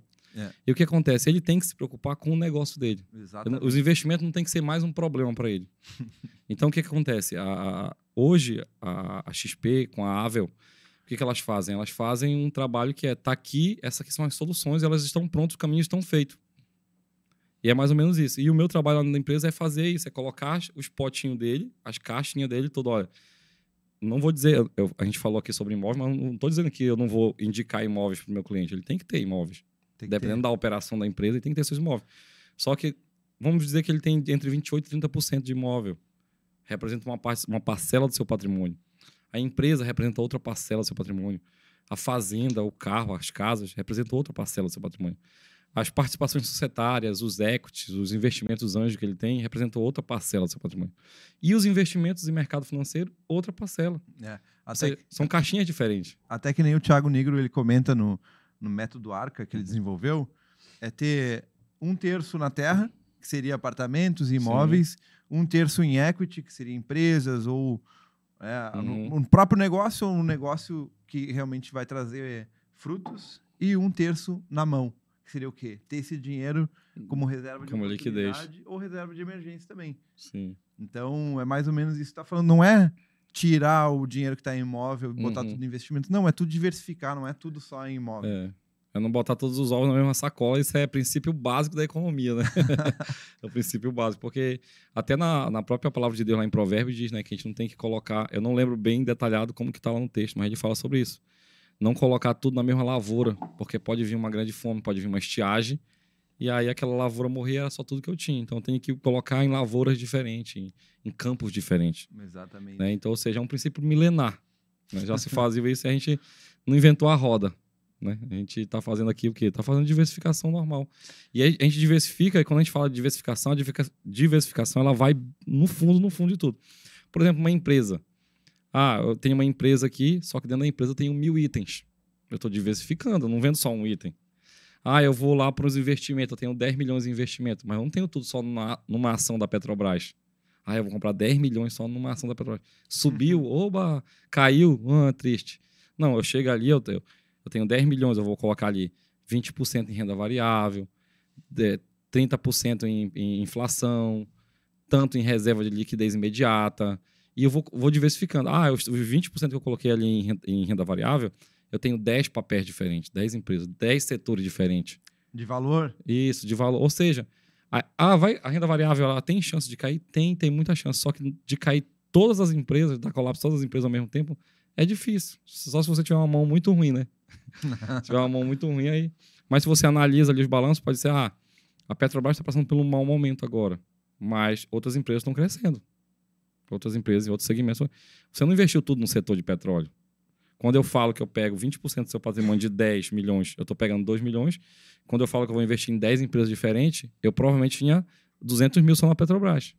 E o que acontece? Ele tem que se preocupar com o negócio dele. Exatamente. Os investimentos não tem que ser mais um problema para ele. Então, o que acontece? Hoje, a XP com a Avel, o que elas fazem? Elas fazem um trabalho que tá aqui, essas aqui são as soluções, elas estão prontas, os caminhos estão feitos. E é mais ou menos isso. E o meu trabalho lá na empresa é fazer isso, é colocar os potinhos dele, as caixinhas dele, toda hora. Não vou dizer... a gente falou aqui sobre imóveis, mas não estou dizendo que eu não vou indicar imóveis para o meu cliente. Ele tem que ter imóveis. Dependendo da operação da empresa, ele tem que ter seus imóveis. Só que, vamos dizer que ele tem entre 28% e 30% de imóvel. Representa uma parcela do seu patrimônio. A empresa representa outra parcela do seu patrimônio. A fazenda, o carro, as casas representam outra parcela do seu patrimônio. As participações societárias, os equities, os investimentos anjos que ele tem, representam outra parcela do seu patrimônio. E os investimentos em mercado financeiro, outra parcela. São caixinhas diferentes. Até que nem o Thiago Nigro, ele comenta no método ARCA que ele desenvolveu, é ter 1/3 na terra, que seria apartamentos e imóveis, 1/3 em equity, que seria empresas ou um próprio negócio ou um negócio que realmente vai trazer frutos, e 1/3 na mão, que seria o quê? Ter esse dinheiro como reserva de liquidez ou reserva de emergência também. Sim. Então, é mais ou menos isso que você está falando. Não é tirar o dinheiro que está em imóvel e botar tudo em investimento. Não, é tudo diversificar, não é tudo só em imóvel. É não botar todos os ovos na mesma sacola. Isso é princípio básico da economia, né? É o princípio básico. Porque até na própria palavra de Deus lá em Provérbios diz, né, que a gente não tem que colocar... Eu não lembro bem detalhado como que está lá no texto, mas ele fala sobre isso. Não colocar tudo na mesma lavoura, porque pode vir uma grande fome, pode vir uma estiagem, e aí aquela lavoura morrer era só tudo que eu tinha. Então, eu tenho que colocar em lavouras diferentes, em campos diferentes. Exatamente. Né? Então, ou seja, é um princípio milenar. Né? Já se fazia isso e a gente não inventou a roda. Né? A gente está fazendo aqui o quê? Está fazendo diversificação normal. E aí a gente diversifica, e quando a gente fala de diversificação, a diversificação ela vai no fundo de tudo. Por exemplo, uma empresa. Eu tenho uma empresa aqui, só que dentro da empresa eu tenho 1000 itens. Eu estou diversificando, eu não vendo só um item. Eu vou lá para os investimentos, eu tenho 10 milhões em investimento, mas eu não tenho tudo só numa ação da Petrobras. Eu vou comprar 10 milhões só numa ação da Petrobras. Subiu, oba, caiu, triste. Não, eu chego ali, eu tenho 10 milhões, eu vou colocar ali 20% em renda variável, 30% em inflação, tanto em reserva de liquidez imediata, e eu vou diversificando. Os 20% que eu coloquei ali em renda variável, eu tenho 10 papéis diferentes, 10 empresas, 10 setores diferentes. De valor? Isso, de valor. Ou seja, a renda variável ela tem chance de cair? Tem muita chance. Só que de cair todas as empresas, dar colapso todas as empresas ao mesmo tempo, é difícil. Só se você tiver uma mão muito ruim, né? Se tiver uma mão muito ruim aí. Mas se você analisa ali os balanços, pode ser, a Petrobras está passando por um mau momento agora, mas outras empresas estão crescendo. Outras empresas e outros segmentos. Você não investiu tudo no setor de petróleo. Quando eu falo que eu pego 20% do seu patrimônio de 10 milhões, eu estou pegando 2 milhões. Quando eu falo que eu vou investir em 10 empresas diferentes, eu provavelmente tinha 200 mil só na Petrobras.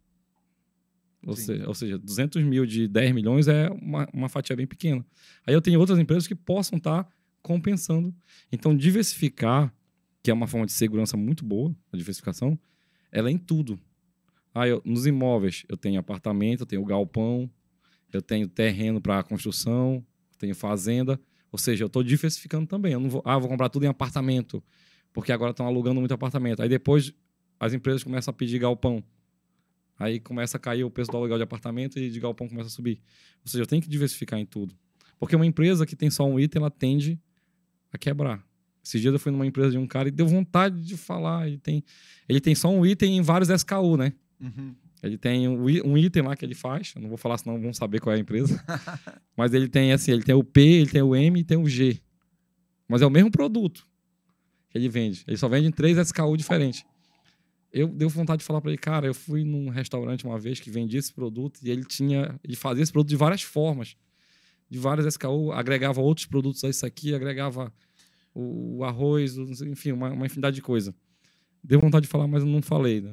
Ou seja, 200 mil de 10 milhões é uma fatia bem pequena. Aí eu tenho outras empresas que possam estar compensando. Então, diversificar, que é uma forma de segurança muito boa, a diversificação, ela é em tudo. Nos imóveis, eu tenho apartamento, eu tenho galpão, eu tenho terreno para construção, tenho fazenda. Ou seja, eu estou diversificando também. Eu não vou, vou comprar tudo em apartamento, porque agora estão alugando muito apartamento. Aí depois as empresas começam a pedir galpão. Aí começa a cair o preço do aluguel de apartamento e de galpão começa a subir. Ou seja, eu tenho que diversificar em tudo. Porque uma empresa que tem só um item, ela tende a quebrar. Esses dias eu fui numa empresa de um cara e deu vontade de falar. Ele tem só um item em vários SKU, né? Uhum. Ele tem um item lá que ele faz. Eu não vou falar, senão vão saber qual é a empresa. Mas ele tem assim, ele tem o P, ele tem o M e tem o G. Mas é o mesmo produto que ele vende. Ele só vende em 3 SKU diferentes. Eu deu vontade de falar para ele, cara, eu fui num restaurante uma vez que vendia esse produto e ele fazia esse produto de várias formas, de várias SKU, agregava outros produtos a isso aqui, agregava o arroz, enfim, uma infinidade de coisa. Deu vontade de falar, mas eu não falei, né?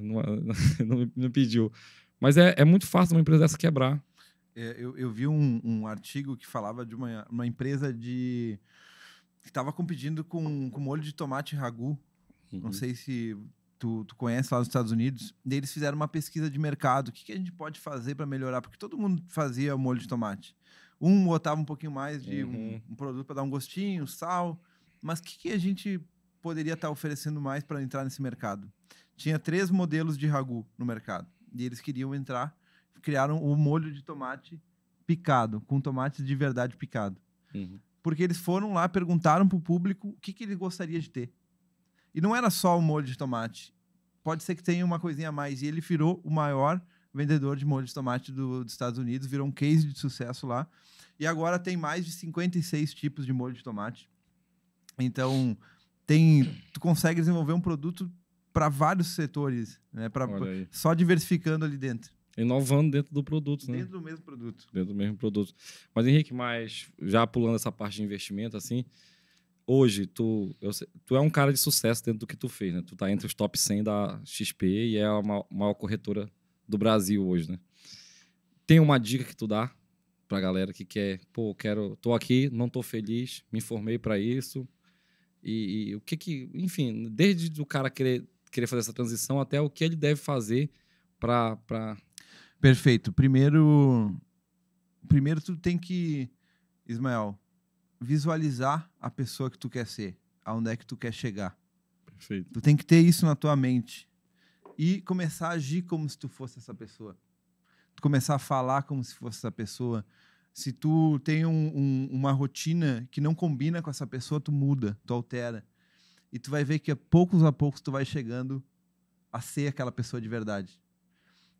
Não pediu. Mas é muito fácil uma empresa dessa quebrar. Eu vi um artigo que falava de uma empresa que estava competindo com molho de tomate ragu. Uhum. Não sei se tu conhece lá nos Estados Unidos. Daí eles fizeram uma pesquisa de mercado. O que a gente pode fazer para melhorar? Porque todo mundo fazia molho de tomate. Um botava um pouquinho mais de um produto para dar um gostinho, sal. Mas o que a gente poderia estar oferecendo mais para entrar nesse mercado? Tinha 3 modelos de ragu no mercado. E eles queriam entrar, criaram o molho de tomate picado, com tomates de verdade picado. Uhum. Porque eles foram lá, perguntaram para o público o que ele gostaria de ter. E não era só o molho de tomate. Pode ser que tenha uma coisinha a mais. E ele virou o maior vendedor de molho de tomate dos Estados Unidos, virou um case de sucesso lá. E agora tem mais de 56 tipos de molho de tomate. Então, tu consegue desenvolver um produto para vários setores, né? Só diversificando ali dentro. Inovando dentro do produto, né? Dentro do mesmo produto. Dentro do mesmo produto. Mas, Henrique, já pulando essa parte de investimento, assim, hoje, tu é um cara de sucesso dentro do que tu fez, né? Tu tá entre os top 100 da XP e é a maior corretora do Brasil hoje, né? Tem uma dica que tu dá pra galera que quer, tô aqui, não tô feliz, me formei para isso. E o enfim, desde o cara querer fazer essa transição até o que ele deve fazer para... Perfeito. Primeiro tu tem que, Ismael, visualizar a pessoa que tu quer ser, aonde é que tu quer chegar. Perfeito. Tu tem que ter isso na tua mente e começar a agir como se tu fosse essa pessoa. Tu começar a falar como se fosse essa pessoa. Se tu tem uma rotina que não combina com essa pessoa, tu muda, tu altera. E tu vai ver que a poucos tu vai chegando a ser aquela pessoa de verdade.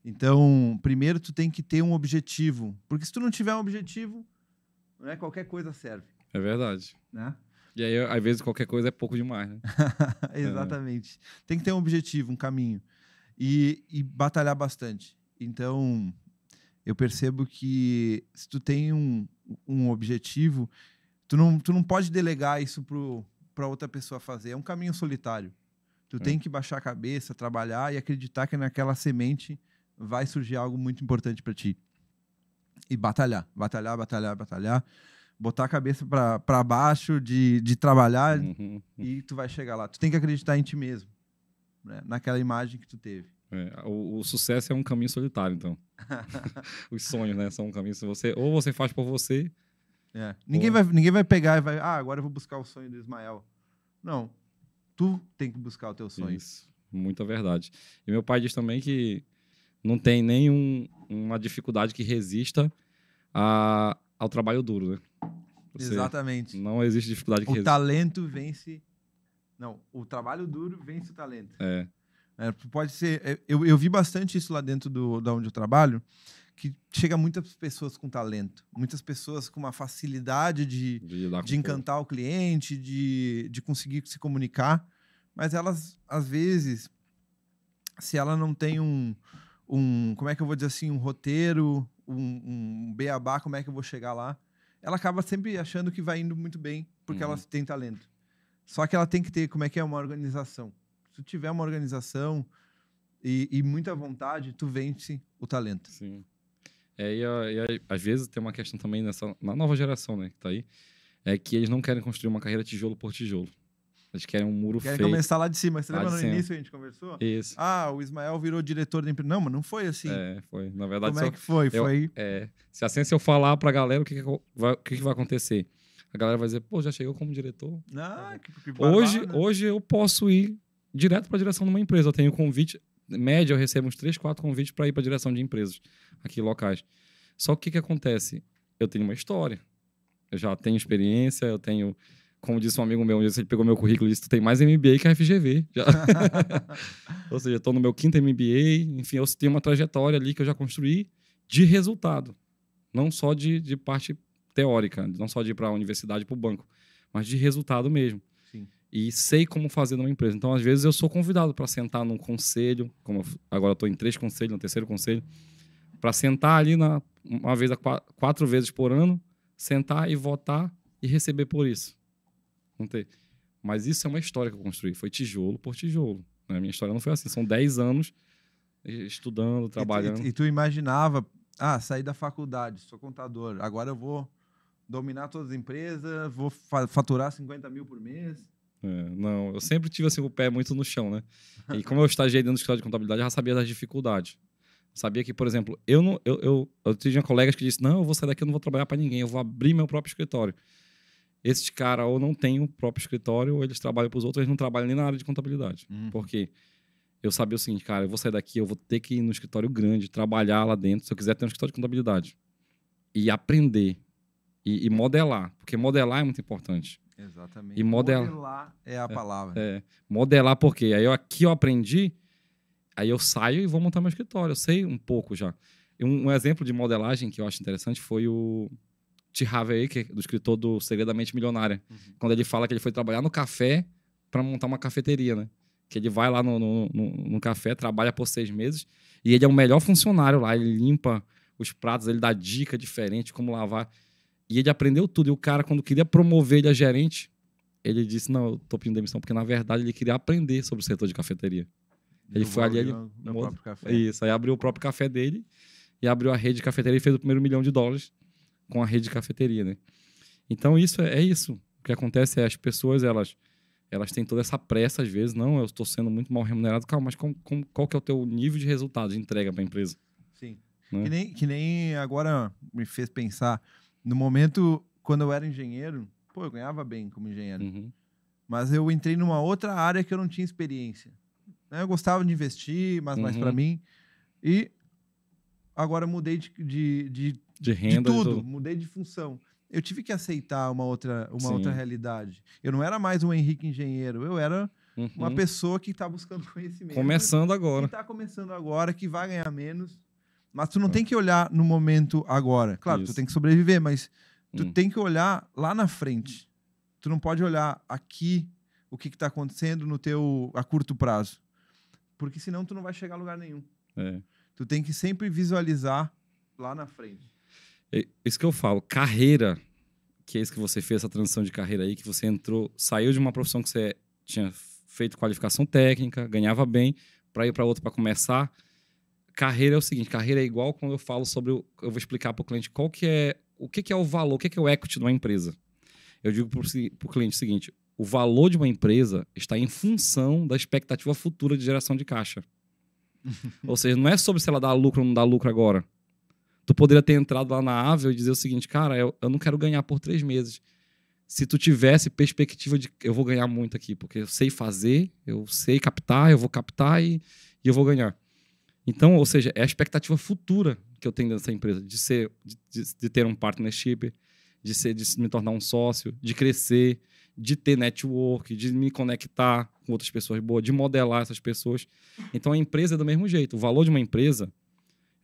Então, primeiro tu tem que ter um objetivo. Porque se tu não tiver um objetivo, né, qualquer coisa serve. É verdade. Né? E aí, às vezes, qualquer coisa é pouco demais, né? Exatamente. Tem que ter um objetivo, um caminho. E batalhar bastante. Então, eu percebo que se tu tem um objetivo, tu não pode delegar isso para outra pessoa fazer. É um caminho solitário. Tu tem que baixar a cabeça, trabalhar e acreditar que naquela semente vai surgir algo muito importante para ti. E batalhar. Botar a cabeça para baixo de trabalhar e tu vai chegar lá. Tu tem que acreditar em ti mesmo, né? Naquela imagem que tu teve. O sucesso é um caminho solitário, então. Os sonhos, né? São um caminho. Ou você faz por você. Ninguém vai pegar e vai... agora eu vou buscar o sonho do Ismael. Não. Tu tem que buscar o teu sonho. Isso. Muita verdade. E meu pai diz também que não tem uma dificuldade que resista ao trabalho duro, né? Exatamente. Não existe dificuldade que resista. O talento vence... Não, o trabalho duro vence o talento. Pode ser... Eu vi bastante isso lá dentro da onde eu trabalho, que chega muitas pessoas com talento, muitas pessoas com uma facilidade de encantar o cliente, de conseguir se comunicar, mas elas, às vezes, se ela não tem como é que eu vou dizer assim, um roteiro, um beabá, como é que eu vou chegar lá, ela acaba sempre achando que vai indo muito bem, porque ela tem talento. Só que ela tem que ter, como é que é, uma organização. Se tu tiver uma organização e muita vontade, tu vence o talento. Sim. E às vezes tem uma questão também na nova geração, né, que tá aí, é que eles não querem construir uma carreira tijolo por tijolo. Eles querem um muro Querem feito. começar lá de cima. Você Lá lembra de no cima. início a gente conversou? Isso. Ah, o Ismael virou diretor da empresa. Não, mas não foi assim. Foi. Na verdade, Como é que foi? se eu falar pra galera o que vai acontecer, a galera vai dizer, pô, já chegou como diretor. Ah, que barbado, né? Hoje eu posso ir direto pra direção de uma empresa. Eu tenho convite, em média eu recebo uns 3, 4 convites pra ir pra direção de empresas aqui locais. Só que o que acontece? Eu tenho uma história. Eu já tenho experiência, eu tenho... Como disse um amigo meu, ele pegou meu currículo e disse, tu tem mais MBA que a FGV. Já. Ou seja, eu estou no meu 5º MBA. Enfim, eu tenho uma trajetória ali que eu já construí de resultado. Não só de parte teórica, não só de ir para a universidade, para o banco, mas de resultado mesmo. Sim. E sei como fazer numa empresa. Então, às vezes, eu sou convidado para sentar num conselho, agora eu estou em 3 conselhos, no 3º conselho, para sentar ali uma vez a 4 vezes por ano, sentar e votar e receber por isso. Não ter. Mas isso é uma história que eu construí. Foi tijolo por tijolo. Né? Minha história não foi assim. São 10 anos estudando, trabalhando. E tu imaginava, sair da faculdade, sou contador, agora eu vou dominar todas as empresas, vou faturar 50 mil por mês? Não, eu sempre tive assim, o pé muito no chão, né? E como eu estagiei dentro do escritório de contabilidade, eu já sabia das dificuldades. Sabia que, por exemplo, eu tinha colegas que disseram, não, eu vou sair daqui, eu não vou trabalhar para ninguém, eu vou abrir meu próprio escritório. Esses caras ou não têm o próprio escritório, ou eles trabalham para os outros, eles não trabalham nem na área de contabilidade. Porque eu sabia o seguinte, cara, eu vou sair daqui, eu vou ter que ir no escritório grande, trabalhar lá dentro, se eu quiser ter um escritório de contabilidade. E aprender. E modelar. Porque modelar é muito importante. Exatamente. E modelar é a palavra. Modelar porque aí aqui eu aprendi, aí eu saio e vou montar meu escritório. Eu sei um pouco já. Um exemplo de modelagem que eu acho interessante foi o T. Harvey Eker, do escritor do Segredo da Mente Milionária. Quando ele fala que ele foi trabalhar no café para montar uma cafeteria, né? Que ele vai lá no café, trabalha por 6 meses e ele é o melhor funcionário lá. Ele limpa os pratos, ele dá dica diferente, como lavar. E ele aprendeu tudo. E o cara, quando queria promover ele a gerente, ele disse, não, eu tô pedindo demissão, porque na verdade ele queria aprender sobre o setor de cafeteria. Ele foi ali, próprio café. Isso, aí abriu o próprio café dele e abriu a rede de cafeteria e fez o primeiro $1 milhão com a rede de cafeteria, né? Então isso é isso. O que acontece é as pessoas, elas têm toda essa pressa às vezes, não, eu estou sendo muito mal remunerado. Calma, mas qual que é o teu nível de resultado, de entrega para a empresa? Sim. Né? Que nem agora me fez pensar, no momento, quando eu era engenheiro, eu ganhava bem como engenheiro, mas eu entrei numa outra área que eu não tinha experiência. Eu gostava de investir, mas mais para mim. E agora eu mudei de renda, de tudo, mudei de função. Eu tive que aceitar uma outra realidade. Eu não era mais um Henrique engenheiro, eu era uma pessoa que está buscando conhecimento. Começando agora. Que está começando agora, que vai ganhar menos. Mas tu não tem que olhar no momento agora. Claro, tu tem que sobreviver, mas tu tem que olhar lá na frente. Tu não pode olhar aqui o que está acontecendo a curto prazo. Porque senão tu não vai chegar a lugar nenhum. Tu tem que sempre visualizar lá na frente. Isso que eu falo, carreira, que é isso que você fez, essa transição de carreira aí, que você saiu de uma profissão que você tinha feito qualificação técnica, ganhava bem, para ir para outra para começar. Carreira é o seguinte, carreira é igual quando eu falo sobre, eu vou explicar para o cliente o que é o valor, o que é o equity de uma empresa. Eu digo para o cliente o seguinte, o valor de uma empresa está em função da expectativa futura de geração de caixa. Ou seja, não é sobre se ela dá lucro ou não dá lucro agora. Tu poderia ter entrado lá na Avel e dizer o seguinte, cara, eu não quero ganhar por 3 meses. Se tu tivesse perspectiva de eu vou ganhar muito aqui, porque eu sei fazer, eu sei captar, eu vou captar e eu vou ganhar. Então, ou seja, é a expectativa futura que eu tenho dessa empresa, de ter um partnership, de me tornar um sócio, de crescer, de ter network, de me conectar com outras pessoas boas, de modelar essas pessoas. Então, a empresa é do mesmo jeito. O valor de uma empresa...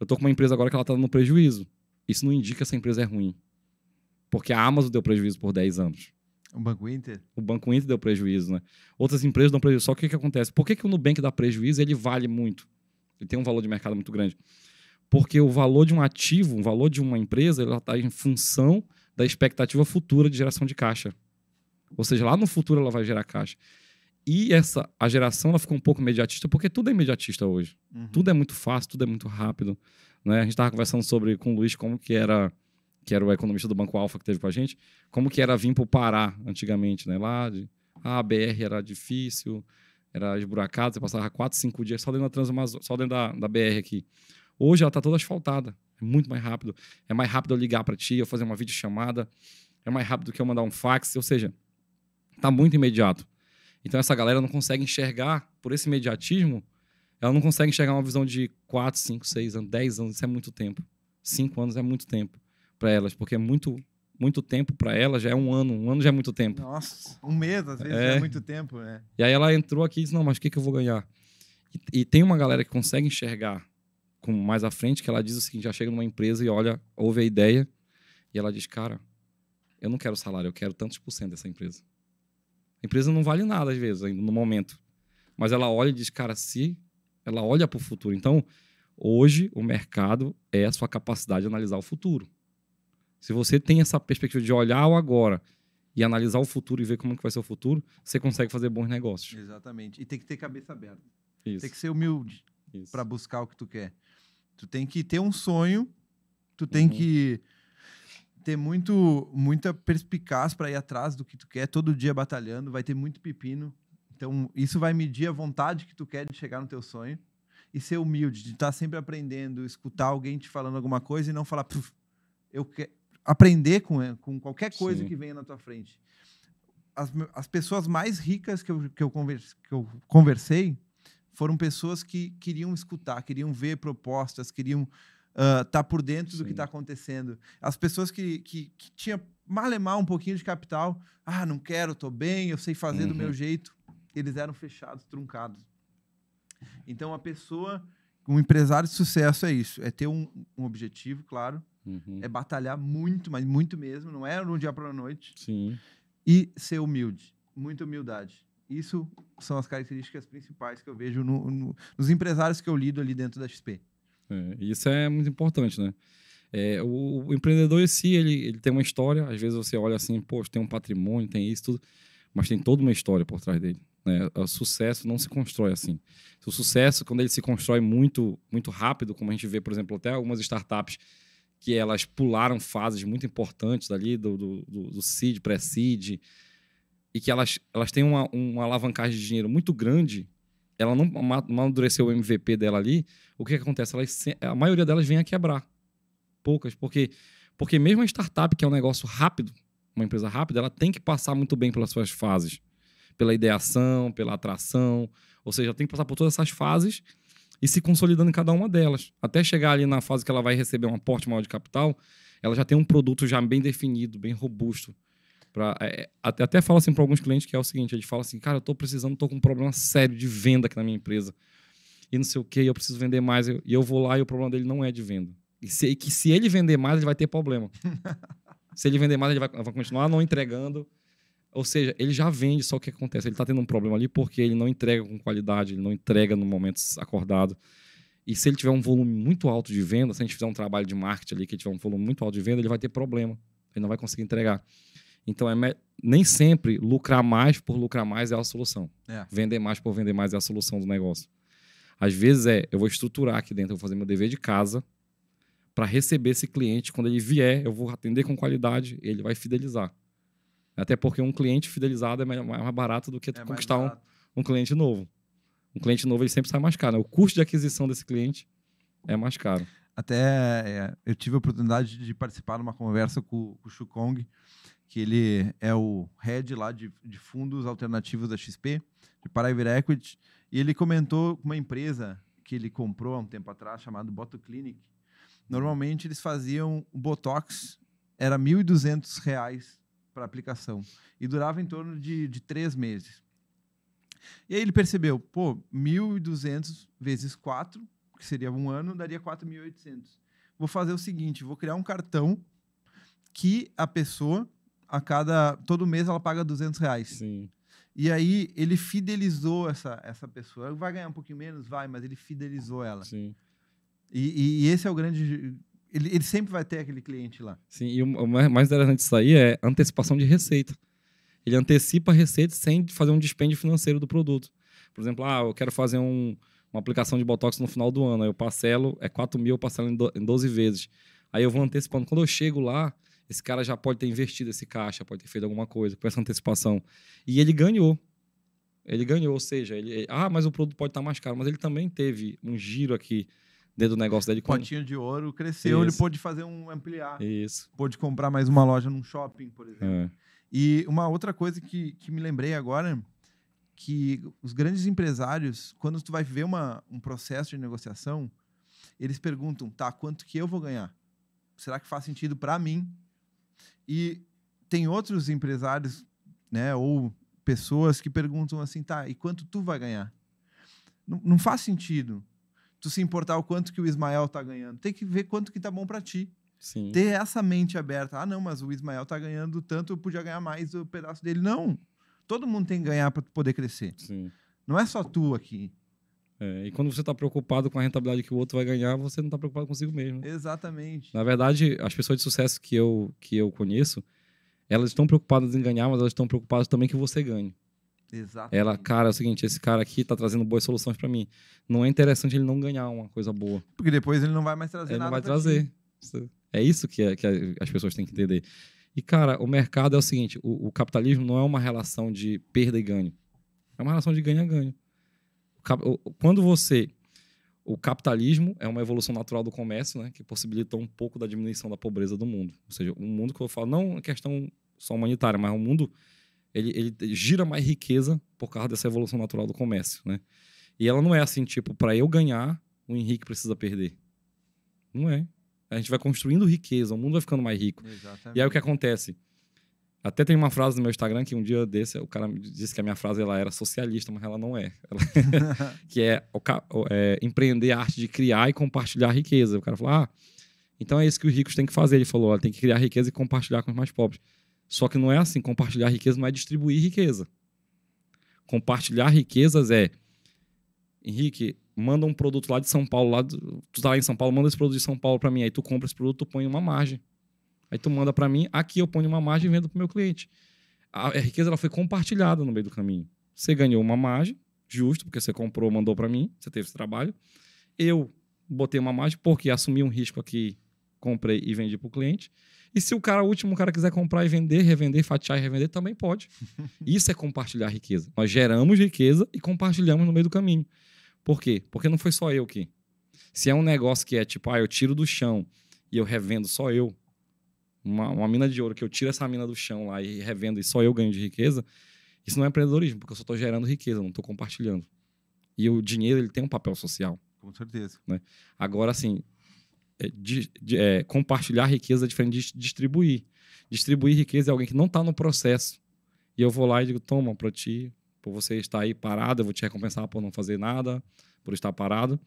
Eu estou com uma empresa agora que ela está dando prejuízo. Isso não indica que essa empresa é ruim. Porque a Amazon deu prejuízo por 10 anos. O Banco Inter? O Banco Inter deu prejuízo, né? Outras empresas dão prejuízo. Só que o que acontece? Por que o Nubank dá prejuízo? Ele vale muito. Ele tem um valor de mercado muito grande. Porque o valor de um ativo, o valor de uma empresa, ela está em função da expectativa futura de geração de caixa. Ou seja, lá no futuro ela vai gerar caixa. E a geração ela ficou um pouco imediatista, porque tudo é imediatista hoje. Tudo é muito fácil, tudo é muito rápido. Né? A gente estava conversando com o Luiz como que era o economista do Banco Alfa que teve com a gente, como que era vir para o Pará antigamente, né? Lá a BR era difícil, era esburacado, você passava 4, 5 dias só dentro da Transamazônica, só dentro da BR aqui. Hoje ela está toda asfaltada, é muito mais rápido. É mais rápido eu ligar para ti, eu fazer uma videochamada, é mais rápido que eu mandar um fax, ou seja, está muito imediato. Então essa galera não consegue enxergar, por esse imediatismo, ela não consegue enxergar uma visão de 4, 5, 6 anos, 10 anos, isso é muito tempo. 5 anos é muito tempo para elas, porque é muito tempo para elas, já é um ano já é muito tempo. Nossa, um mês às vezes é muito tempo, né? E aí ela entrou aqui e disse, não, mas o que eu vou ganhar? E tem uma galera que consegue enxergar com mais à frente, que ela diz o seguinte, já chega numa empresa e olha, ouve a ideia, e ela diz, cara, eu não quero salário, eu quero tantos % dessa empresa. A empresa não vale nada, às vezes, ainda no momento. Mas ela olha e diz, cara, se ela olha para o futuro. Então, hoje, o mercado é a sua capacidade de analisar o futuro. Se você tem essa perspectiva de olhar o agora e analisar o futuro e ver como que vai ser o futuro, você consegue fazer bons negócios. Exatamente. E tem que ter cabeça aberta. Isso. Tem que ser humilde para buscar o que tu quer. Tu tem que ter um sonho, tu tem que ter muita perspicaz para ir atrás do que tu quer, todo dia batalhando, vai ter muito pepino. Então, isso vai medir a vontade que tu quer de chegar no teu sonho. E ser humilde, de estar sempre aprendendo, escutar alguém te falando alguma coisa e não falar, eu quero aprender com qualquer coisa que venha na tua frente. As pessoas mais ricas que eu conversei foram pessoas que queriam escutar, queriam ver propostas, queriam tá por dentro do que está acontecendo. As pessoas que tinham malemar um pouquinho de capital, não quero, tô bem, eu sei fazer do meu jeito, eles eram fechados, truncados. Então, um empresário de sucesso é isso, é ter um objetivo, claro, é batalhar muito, mas muito mesmo, não é de um dia para a noite, e ser humilde, muita humildade. Isso são as características principais que eu vejo nos empresários que eu lido ali dentro da XP. Isso é muito importante, né? O empreendedor em si, ele tem uma história. Às vezes você olha assim, poxa, tem um patrimônio, tem isso, tudo, mas tem toda uma história por trás dele, né? O sucesso não se constrói assim. O sucesso, quando ele se constrói muito, muito rápido, como a gente vê, por exemplo, até algumas startups que elas pularam fases muito importantes ali do seed, pré-seed, e que elas têm uma alavancagem de dinheiro muito grande, ela não amadureceu o MVP dela ali, o que acontece? A maioria delas vem a quebrar. Poucas, porque mesmo a startup, que é um negócio rápido, uma empresa rápida, ela tem que passar muito bem pelas suas fases. Pela ideação, pela atração, ou seja, ela tem que passar por todas essas fases e se consolidando em cada uma delas. Até chegar ali na fase que ela vai receber um aporte maior de capital, ela já tem um produto já bem definido, bem robusto. Até falo assim para alguns clientes que é o seguinte, eles falam assim, cara, eu estou com um problema sério de venda aqui na minha empresa. E não sei o quê, eu preciso vender mais. E eu vou lá e o problema dele não é de venda. E se ele vender mais, ele vai ter problema. Se ele vender mais, ele vai continuar não entregando. Ou seja, ele já vende, só o que acontece? Ele está tendo um problema ali porque ele não entrega com qualidade, ele não entrega no momento acordado. E se ele tiver um volume muito alto de venda, se a gente fizer um trabalho de marketing ali que tiver um volume muito alto de venda, ele vai ter problema. Ele não vai conseguir entregar. Então, nem sempre lucrar mais por lucrar mais é a solução. Vender mais por vender mais é a solução do negócio. Às vezes eu vou estruturar aqui dentro, eu vou fazer meu dever de casa para receber esse cliente. Quando ele vier, eu vou atender com qualidade, ele vai fidelizar. Até porque um cliente fidelizado é mais barato do que conquistar um cliente novo. Um cliente novo ele sempre sai mais caro, né? O custo de aquisição desse cliente é mais caro. Até eu tive a oportunidade de participar de uma conversa com o Shukong, que ele é o head lá de fundos alternativos da XP, de Private Equity, e ele comentou uma empresa que ele comprou há um tempo atrás, chamada Botoclinic. Normalmente eles faziam o Botox, era R$ 1.200 para aplicação, e durava em torno de 3 meses. E aí ele percebeu, 1.200 vezes 4, que seria um ano, daria 4.800. Vou fazer o seguinte, vou criar um cartão que a pessoa, todo mês ela paga R$200. Sim. E aí ele fidelizou essa pessoa. Vai ganhar um pouquinho menos? Vai, mas ele fidelizou ela. Sim. E esse é o grande... Ele sempre vai ter aquele cliente lá. Sim, e o mais interessante disso aí é antecipação de receita. Ele antecipa a receita sem fazer um dispêndio financeiro do produto. Por exemplo, eu quero fazer uma aplicação de Botox no final do ano. Aí eu parcelo, 4.000, eu parcelo em 12 vezes. Aí eu vou antecipando. Quando eu chego lá, esse cara já pode ter investido esse caixa, pode ter feito alguma coisa com essa antecipação. E ele ganhou. Ele ganhou, ou seja, mas o produto pode estar mais caro, mas ele também teve um giro aqui dentro do negócio dele. Potinho de ouro cresceu, ele pôde fazer ampliar. Isso. Pôde comprar mais uma loja num shopping, por exemplo. É. E uma outra coisa que me lembrei agora, que os grandes empresários, quando tu vai ver um processo de negociação, eles perguntam, tá, quanto que eu vou ganhar? Será que faz sentido para mim? E tem outros empresários, né, ou pessoas que perguntam assim, tá, e quanto tu vai ganhar? Não faz sentido tu se importar o quanto que o Ismael tá ganhando. Tem que ver quanto que tá bom para ti. Sim. Ter essa mente aberta. Ah, não, mas o Ismael tá ganhando tanto, eu podia ganhar mais o pedaço dele. Não. Todo mundo tem que ganhar para poder crescer. Sim. Não é só tu aqui. E quando você está preocupado com a rentabilidade que o outro vai ganhar, você não está preocupado consigo mesmo. Exatamente. Na verdade, as pessoas de sucesso que eu conheço, elas estão preocupadas em ganhar, mas elas estão preocupadas também que você ganhe. Exatamente. Cara, é o seguinte, esse cara aqui tá trazendo boas soluções para mim. Não é interessante ele não ganhar uma coisa boa. Porque depois ele não vai mais trazer nada. Ele não vai trazer. É isso que as pessoas têm que entender. E, cara, o mercado é o seguinte, o capitalismo não é uma relação de perda e ganho. É uma relação de ganha-ganho. O capitalismo é uma evolução natural do comércio, né, que possibilitou um pouco da diminuição da pobreza do mundo. Ou seja, um mundo que eu falo, não é questão só humanitária, mas o mundo ele gira mais riqueza por causa dessa evolução natural do comércio, né? E ela não é assim, tipo, para eu ganhar, o Henrique precisa perder. Não é. A gente vai construindo riqueza, o mundo vai ficando mais rico. Exatamente. E aí o que acontece? Até tem uma frase no meu Instagram que um dia desse, o cara me disse que a minha frase ela era socialista, mas ela não é. Que é empreender a arte de criar e compartilhar a riqueza. O cara falou, então é isso que os ricos têm que fazer. Ele falou, tem que criar riqueza e compartilhar com os mais pobres. Só que não é assim, compartilhar riqueza não é distribuir riqueza. Compartilhar riquezas Henrique, manda um produto lá de São Paulo, tu tá lá em São Paulo, manda esse produto de São Paulo para mim, aí tu compra esse produto, tu põe uma margem. Aí tu manda para mim, aqui eu ponho uma margem e vendo pro meu cliente. A riqueza ela foi compartilhada no meio do caminho. Você ganhou uma margem, justo, porque você comprou, mandou para mim, você teve esse trabalho. Eu botei uma margem porque assumi um risco aqui, comprei e vendi pro cliente. E se o último cara quiser comprar e vender, revender, fatiar e revender, também pode. Isso é compartilhar riqueza. Nós geramos riqueza e compartilhamos no meio do caminho. Por quê? Porque não foi só eu aqui. Se é um negócio que é tipo, eu tiro do chão e eu revendo só eu, uma mina de ouro que eu tiro essa mina do chão lá e revendo e só eu ganho de riqueza, isso não é empreendedorismo, porque eu só estou gerando riqueza, não estou compartilhando. E o dinheiro ele tem um papel social. Com certeza. Né? Agora, assim, compartilhar riqueza é diferente de distribuir. Distribuir riqueza é alguém que não está no processo. E eu vou lá e digo, toma para ti, por você estar aí parado, eu vou te recompensar por não fazer nada, por estar parado.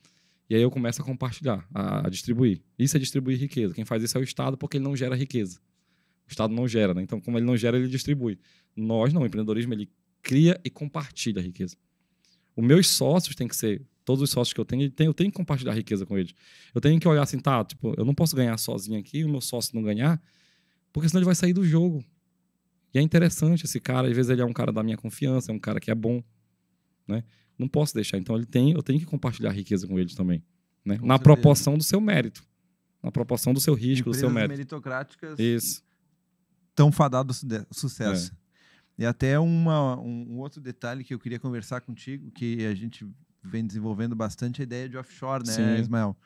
E aí eu começo a compartilhar, a distribuir. Isso é distribuir riqueza. Quem faz isso é o Estado, porque ele não gera riqueza. O Estado não gera, né? Então, como ele não gera, ele distribui. Nós não, o empreendedorismo, ele cria e compartilha a riqueza. Os meus sócios têm que ser, todos os sócios que eu tenho que compartilhar a riqueza com eles. Eu tenho que olhar assim, tipo, eu não posso ganhar sozinho aqui, o meu sócio não ganhar, porque senão ele vai sair do jogo. E é interessante esse cara, às vezes ele é um cara da minha confiança, é um cara que é bom, né? Não posso deixar. Então eu tenho que compartilhar a riqueza com eles também, né? Na proporção do seu mérito, na proporção do seu risco, do seu mérito. Meritocráticas Isso. Tão fadados ao sucesso. E até um outro detalhe que eu queria conversar contigo, que a gente vem desenvolvendo bastante, a ideia de offshore, né, Sim. Ismael?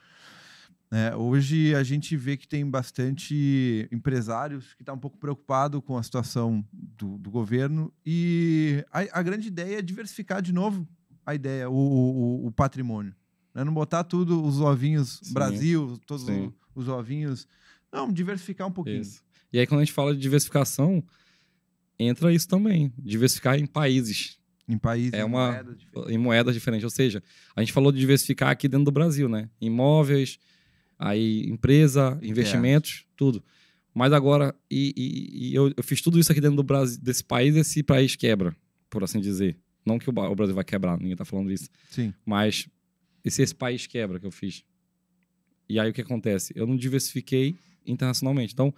Hoje a gente vê que tem bastante empresários que estão um pouco preocupados com a situação do governo e a grande ideia é diversificar de novo o patrimônio. Né? Não botar tudo, os ovinhos Sim. Brasil, todos Sim. os ovinhos. Não, diversificar um pouquinho. Isso. E aí quando a gente fala de diversificação, entra isso também. Diversificar em países. Em países, em moedas diferentes. Ou seja, a gente falou de diversificar aqui dentro do Brasil, né? Imóveis, aí empresa, investimentos, tudo. Mas agora, eu fiz tudo isso aqui dentro do Brasil, desse país, esse país quebra, por assim dizer. Não que o Brasil vai quebrar, ninguém tá falando isso. Sim. Mas esse país quebra que eu fiz. E aí o que acontece? Eu não diversifiquei internacionalmente. Então,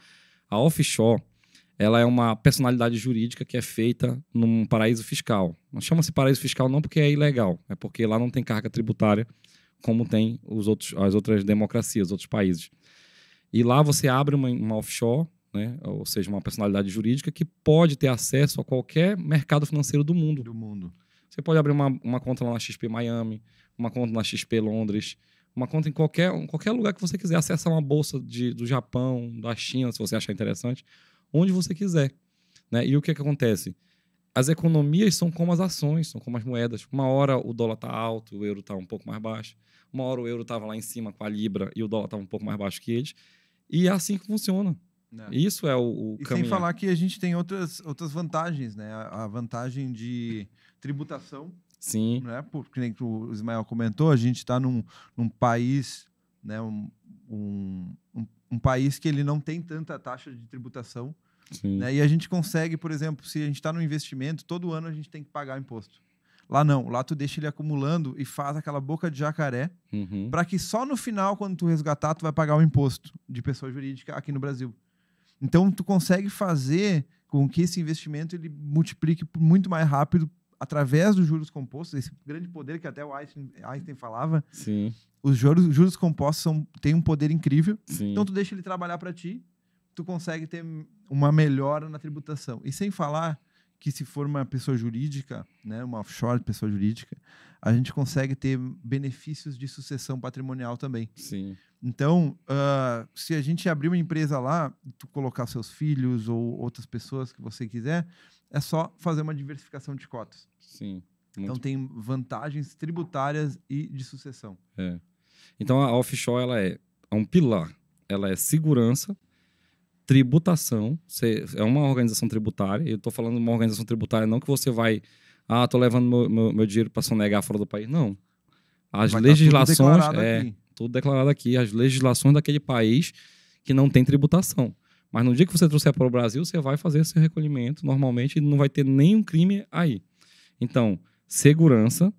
a offshore, ela é uma personalidade jurídica que é feita num paraíso fiscal. Não chama-se paraíso fiscal não porque é ilegal, é porque lá não tem carga tributária como tem as outras democracias, os outros países. E lá você abre uma offshore, né? Ou seja, uma personalidade jurídica que pode ter acesso a qualquer mercado financeiro do mundo. Você pode abrir uma conta lá na XP Miami, uma conta na XP Londres, uma conta em qualquer lugar que você quiser, acessar uma bolsa do Japão, da China, se você achar interessante, onde você quiser, né? E o que acontece? As economias são como as ações, são como as moedas. Uma hora o dólar está alto, o euro está um pouco mais baixo. Uma hora o euro estava lá em cima com a Libra e o dólar estava um pouco mais baixo que eles. E é assim que funciona. Isso é o e caminho. Sem falar que a gente tem outras vantagens, né? A vantagem de tributação. Sim. Né? Porque nem o Ismael comentou, a gente está num país, né? Um país que ele não tem tanta taxa de tributação. Né? E a gente consegue, por exemplo, se a gente está no investimento, todo ano a gente tem que pagar imposto. Lá não, lá tu deixa ele acumulando e faz aquela boca de jacaré para que só no final, quando tu resgatar, tu vai pagar o imposto de pessoa jurídica aqui no Brasil. Então, tu consegue fazer com que esse investimento ele multiplique muito mais rápido através dos juros compostos, esse grande poder que até o Einstein falava. Sim. Os juros compostos têm um poder incrível. Sim. Então, tu deixa ele trabalhar para ti, tu consegue ter uma melhora na tributação. E sem falar que se for uma pessoa jurídica, né, uma offshore pessoa jurídica, a gente consegue ter benefícios de sucessão patrimonial também. Sim. Então, se a gente abrir uma empresa lá, tu colocar seus filhos ou outras pessoas que você quiser, é só fazer uma diversificação de cotas. Sim. Então, tem vantagens tributárias e de sucessão. Então, a offshore ela é um pilar. Ela é segurança, tributação. É uma organização tributária. Eu estou falando de uma organização tributária, não que você vai... estou levando meu dinheiro para sonegar fora do país. Não. As legislações... Tudo declarado aqui. As legislações daquele país que não tem tributação. Mas no dia que você trouxer para o Brasil, você vai fazer esse recolhimento normalmente e não vai ter nenhum crime aí. Então, segurança,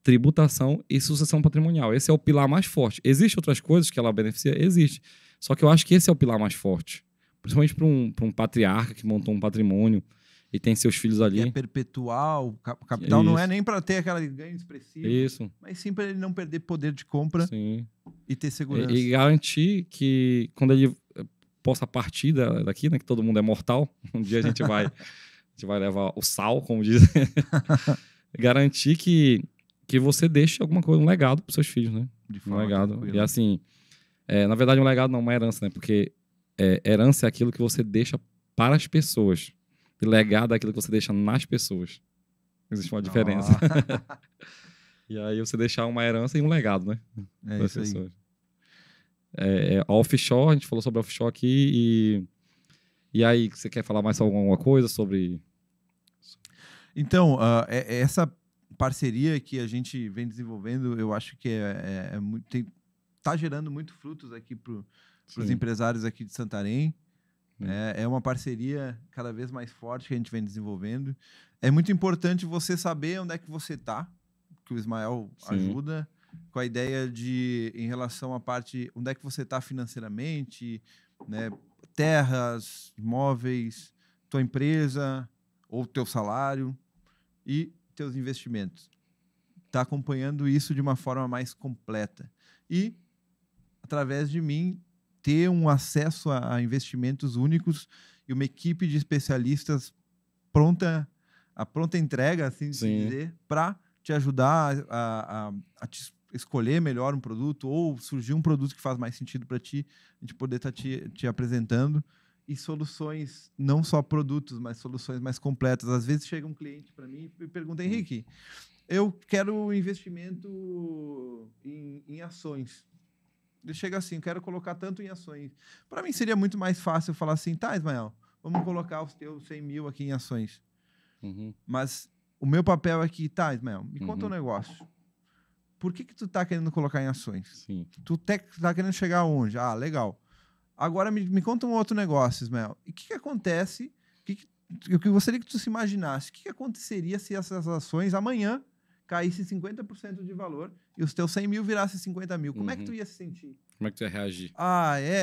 tributação e sucessão patrimonial. Esse é o pilar mais forte. Existem outras coisas que ela beneficia? Existe. Só que eu acho que esse é o pilar mais forte. Principalmente para um patriarca que montou um patrimônio e tem seus filhos ali. E é perpetual. O capital não é nem para ter aquele ganho expressivo. Isso. Mas sim para ele não perder poder de compra. Sim. E ter segurança. E garantir que quando ele possa partir daqui, né, que todo mundo é mortal, um dia a gente vai levar o sal, como dizem. Garantir que você deixe alguma coisa, um legado para seus filhos, né? De forma um legado. tranquila. E assim, na verdade um legado não é uma herança, né? Porque herança é aquilo que você deixa para as pessoas. E legado é aquilo que você deixa nas pessoas. Existe uma diferença. E aí você deixar uma herança e um legado, né? É isso aí. Offshore, a gente falou sobre offshore aqui e aí, você quer falar mais alguma coisa sobre... Então, essa parceria que a gente vem desenvolvendo, eu acho que está gerando muito frutos aqui para os empresários aqui de Santarém. É uma parceria cada vez mais forte que a gente vem desenvolvendo. É muito importante você saber onde é que você está, que o Ismael ajuda, com a ideia em relação à parte, onde é que você está financeiramente, né? Terras, imóveis, tua empresa ou teu salário e teus investimentos. Está acompanhando isso de uma forma mais completa. E, através de mim, ter um acesso a investimentos únicos e uma equipe de especialistas pronta entrega, assim de dizer, para te ajudar a te escolher melhor um produto ou surgir um produto que faz mais sentido para ti, a gente poder estar te apresentando. E soluções, não só produtos, mas soluções mais completas. Às vezes chega um cliente para mim e pergunta: Henrique, eu quero eu em ações. Ele chega assim: quero colocar tanto em ações. Para mim seria muito mais fácil falar assim: tá, Ismael, vamos colocar os teus 100 mil aqui em ações. Mas o meu papel aqui, tá, Ismael, me conta um negócio. Por que tu tá querendo colocar em ações? Tu tá querendo chegar aonde? Ah, legal. Agora me conta um outro negócio, Ismael. E o que acontece? Eu gostaria que tu se imaginasse. O que aconteceria se essas ações amanhã caíssem 50% de valor e os teus 100 mil virassem 50 mil? Como é que tu ia se sentir? Como é que tu ia reagir?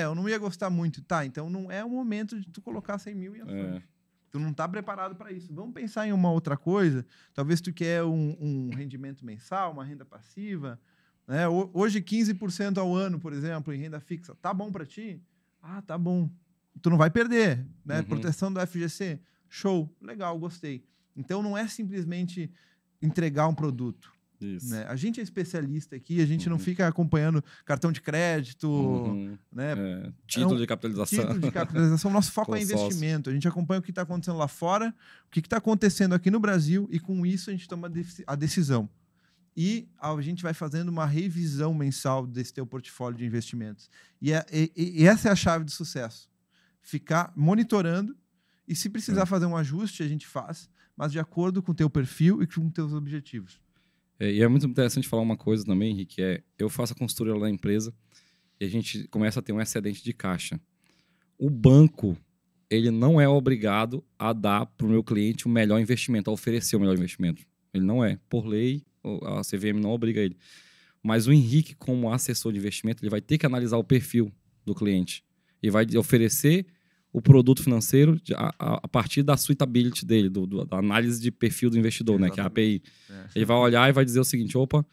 Eu não ia gostar muito. Tá, então não é o momento de tu colocar 100 mil em ações. Tu não tá preparado para isso. Vamos pensar em uma outra coisa. Talvez tu quer um rendimento mensal, uma renda passiva. Né? Hoje, 15% ao ano, por exemplo, em renda fixa. Tá bom para ti? Ah, tá bom. tu não vai perder, né? Uhum. Proteção do FGC, show, legal, gostei. Então não é simplesmente entregar um produto. Isso. Né? A gente é especialista aqui, a gente não Uhum. fica acompanhando cartão de crédito, Uhum. né? Título de capitalização. Título de capitalização. Nosso foco é Consórcio. investimento. A gente acompanha o que está acontecendo lá fora, o que está acontecendo aqui no Brasil, e com isso a gente toma a decisão. E a gente vai fazendo uma revisão mensal desse teu portfólio de investimentos. E essa é a chave do sucesso. Ficar monitorando, e se precisar fazer um ajuste, a gente faz, mas de acordo com o teu perfil e com os teus objetivos. E é muito interessante falar uma coisa também, Henrique, eu faço a consultoria lá na empresa e a gente começa a ter um excedente de caixa. O banco, ele não é obrigado a dar para o meu cliente o melhor investimento, a oferecer o melhor investimento. Ele não é. Por lei, a CVM não obriga ele. Mas o Henrique, como assessor de investimento, ele vai ter que analisar o perfil do cliente e vai oferecer o produto financeiro a partir da suitability dele, da análise de perfil do investidor, né, que é a API. Ele vai olhar e vai dizer o seguinte, olha,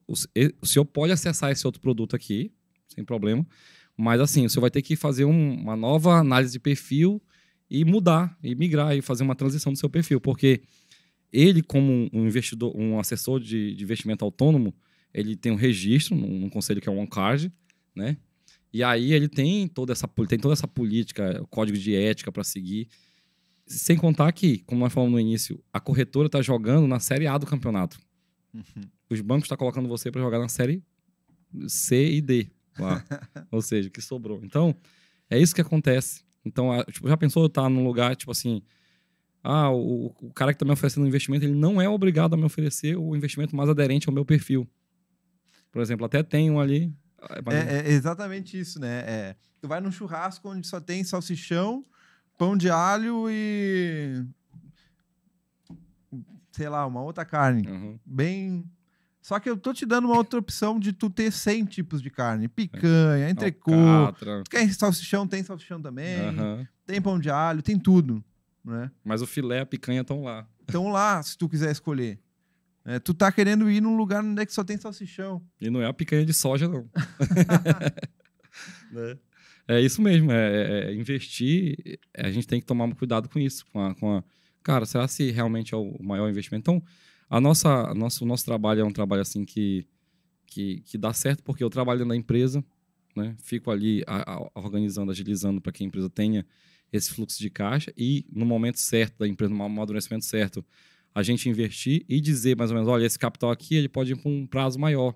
o senhor pode acessar esse outro produto aqui, sem problema, mas assim, o senhor vai ter que fazer uma nova análise de perfil e mudar, e migrar, e fazer uma transição do seu perfil, porque ele, como um investidor, um assessor de investimento autônomo, ele tem um registro num conselho que é o OneCard, né? E aí ele tem toda essa política, o código de ética para seguir. Sem contar que, como nós falamos no início, a corretora está jogando na Série A do campeonato. Uhum. Os bancos estão colocando você para jogar na Série C e D lá. Ou seja, o que sobrou. Então, é isso que acontece. Então, já pensou eu estar num lugar, tipo assim, o cara que está me oferecendo um investimento, ele não é obrigado a me oferecer o investimento mais aderente ao meu perfil. Por exemplo, até tem um ali... É exatamente isso, né? Tu vai num churrasco onde só tem salsichão, pão de alho e... sei lá, uma outra carne. Uhum. Bem... Só que eu tô te dando uma outra opção de tu ter 100 tipos de carne. Picanha, entrecô. Tu quer salsichão? Tem salsichão também. Uhum. Tem pão de alho, tem tudo. Né? Mas o filé e a picanha estão lá. Estão lá, se tu quiser escolher. Tu tá querendo ir num lugar onde é que só tem salsichão. E não é a picanha de soja, não. Né? É isso mesmo, investir, a gente tem que tomar cuidado com isso. Cara, será se realmente é o maior investimento? Então, o nosso trabalho é um trabalho assim que dá certo, porque eu trabalho dentro da empresa, né? Fico ali organizando, agilizando para que a empresa tenha esse fluxo de caixa e no momento certo da empresa, no amadurecimento certo, a gente investir e dizer mais ou menos, olha, esse capital aqui ele pode ir para um prazo maior.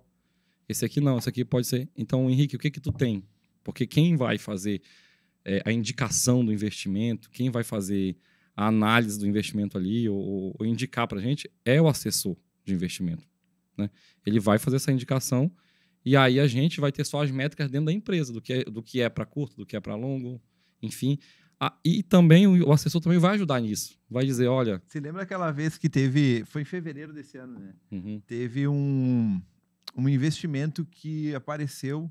Esse aqui não, esse aqui pode ser... Então, Henrique, o que tu tem? Porque quem vai fazer a indicação do investimento, quem vai fazer a análise do investimento ali ou indicar para a gente é o assessor de investimento. Né? Ele vai fazer essa indicação e aí a gente vai ter só as métricas dentro da empresa, do que é para curto, do que é para longo, enfim... e também o assessor também vai ajudar nisso. Vai dizer, olha... Você lembra aquela vez que teve... Foi em fevereiro desse ano, né? Uhum. Teve um investimento que apareceu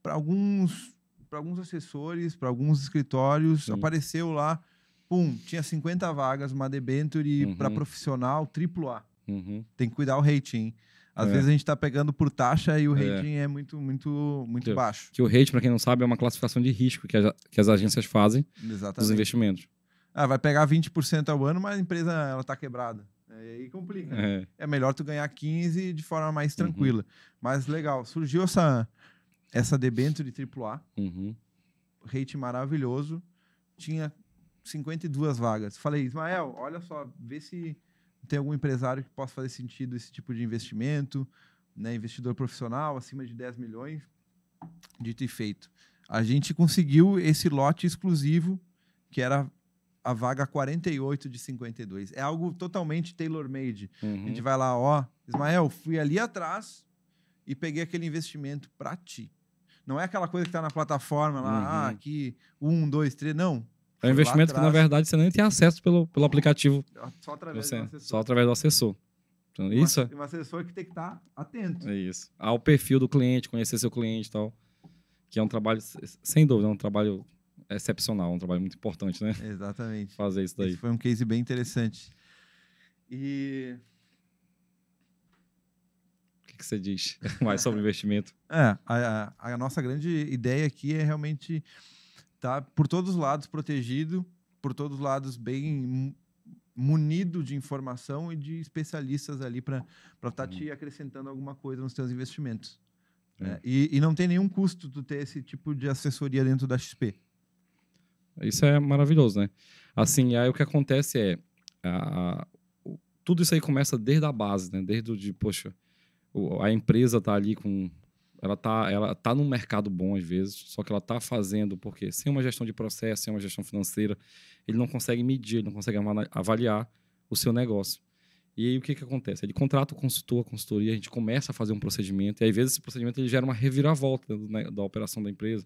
para alguns assessores, para alguns escritórios. Sim. Apareceu lá, tinha 50 vagas, uma debenture para profissional AAA. Uhum. Tem que cuidar o rating, hein? Às vezes a gente está pegando por taxa e o rating é muito baixo. Que o rating, para quem não sabe, é uma classificação de risco que as agências fazem dos investimentos. Vai pegar 20% ao ano, mas a empresa está quebrada. Aí complica. É melhor tu ganhar 15% de forma mais tranquila. Mas legal, surgiu essa debênture de AAA, rating maravilhoso, tinha 52 vagas. Falei, Ismael, olha só, vê se... tem algum empresário que possa fazer sentido esse tipo de investimento, né? Investidor profissional, acima de 10 milhões, dito e feito. A gente conseguiu esse lote exclusivo, que era a vaga 48 de 52. É algo totalmente tailor-made. A gente vai lá, Ismael, fui ali atrás e peguei aquele investimento para ti. Não é aquela coisa que está na plataforma lá, aqui, 1, 2, 3, não. É um investimento que, na verdade, você nem tem acesso pelo aplicativo. Só através do assessor. Só através do assessor. Então, um assessor que tem que estar atento. É isso. Ao perfil do cliente, conhecer seu cliente e tal. Que é um trabalho, sem dúvida, um trabalho excepcional, um trabalho muito importante, né? Exatamente. Fazer isso daí. Esse foi um case bem interessante. E... que você diz mais sobre investimento? A nossa grande ideia aqui é realmente estar por todos os lados protegido, por todos os lados bem munido de informação e de especialistas ali para estar te acrescentando alguma coisa nos teus investimentos. E não tem nenhum custo tu ter esse tipo de assessoria dentro da XP. Isso é maravilhoso, né? Assim, aí o que acontece é... tudo isso aí começa desde a base, né? Poxa, a empresa tá ali com... Ela tá num mercado bom, às vezes, só que ela tá fazendo... Porque sem uma gestão de processo, sem uma gestão financeira, ele não consegue medir, ele não consegue avaliar o seu negócio. E aí, o que acontece? Ele contrata o consultor, a consultoria, a gente começa a fazer um procedimento, e às vezes esse procedimento ele gera uma reviravolta da operação da empresa,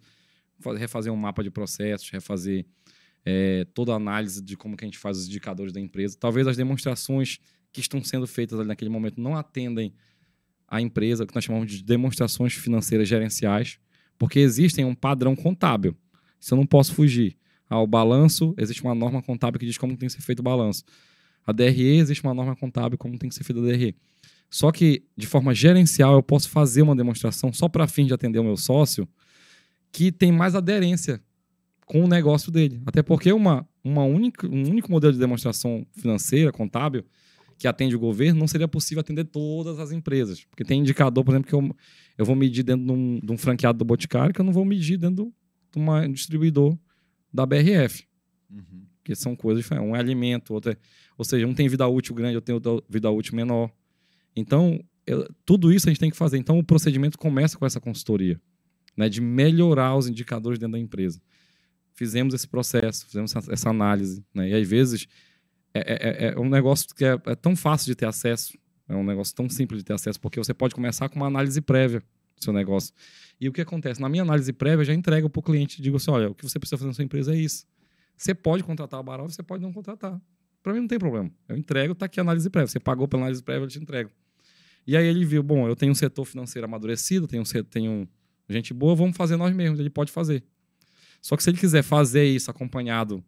refazer um mapa de processos, refazer toda a análise de como que a gente faz os indicadores da empresa. Talvez as demonstrações que estão sendo feitas ali naquele momento não atendem a empresa, o que nós chamamos de demonstrações financeiras gerenciais, porque existem um padrão contábil. Isso eu não posso fugir. O balanço, existe uma norma contábil que diz como tem que ser feito o balanço. A DRE, existe uma norma contábil como tem que ser feita a DRE. Só que, de forma gerencial, eu posso fazer uma demonstração só para fim de atender o meu sócio que tem mais aderência com o negócio dele. Até porque um único modelo de demonstração financeira, contábil, que atende o governo, não seria possível atender todas as empresas. Porque tem indicador, por exemplo, que eu vou medir dentro de um franqueado do Boticário, que eu não vou medir dentro de um distribuidor da BRF. Porque são coisas diferentes. Um é alimento, outro é... Ou seja, um tem vida útil grande, outro tem vida útil menor. Então, tudo isso a gente tem que fazer. Então, o procedimento começa com essa consultoria, né, de melhorar os indicadores dentro da empresa. Fizemos esse processo, fizemos essa análise, né, e às vezes é um negócio que é tão fácil de ter acesso, é um negócio tão simples de ter acesso, porque você pode começar com uma análise prévia do seu negócio. E o que acontece? Na minha análise prévia, eu já entrego para o cliente e digo assim, olha, o que você precisa fazer na sua empresa é isso. Você pode contratar a Barol, você pode não contratar. Para mim não tem problema. Eu entrego, está aqui a análise prévia. Você pagou pela análise prévia, eu te entrego. E aí ele viu, bom, eu tenho um setor financeiro amadurecido, tenho gente boa, vamos fazer nós mesmos. Ele pode fazer. Só que se ele quiser fazer isso acompanhado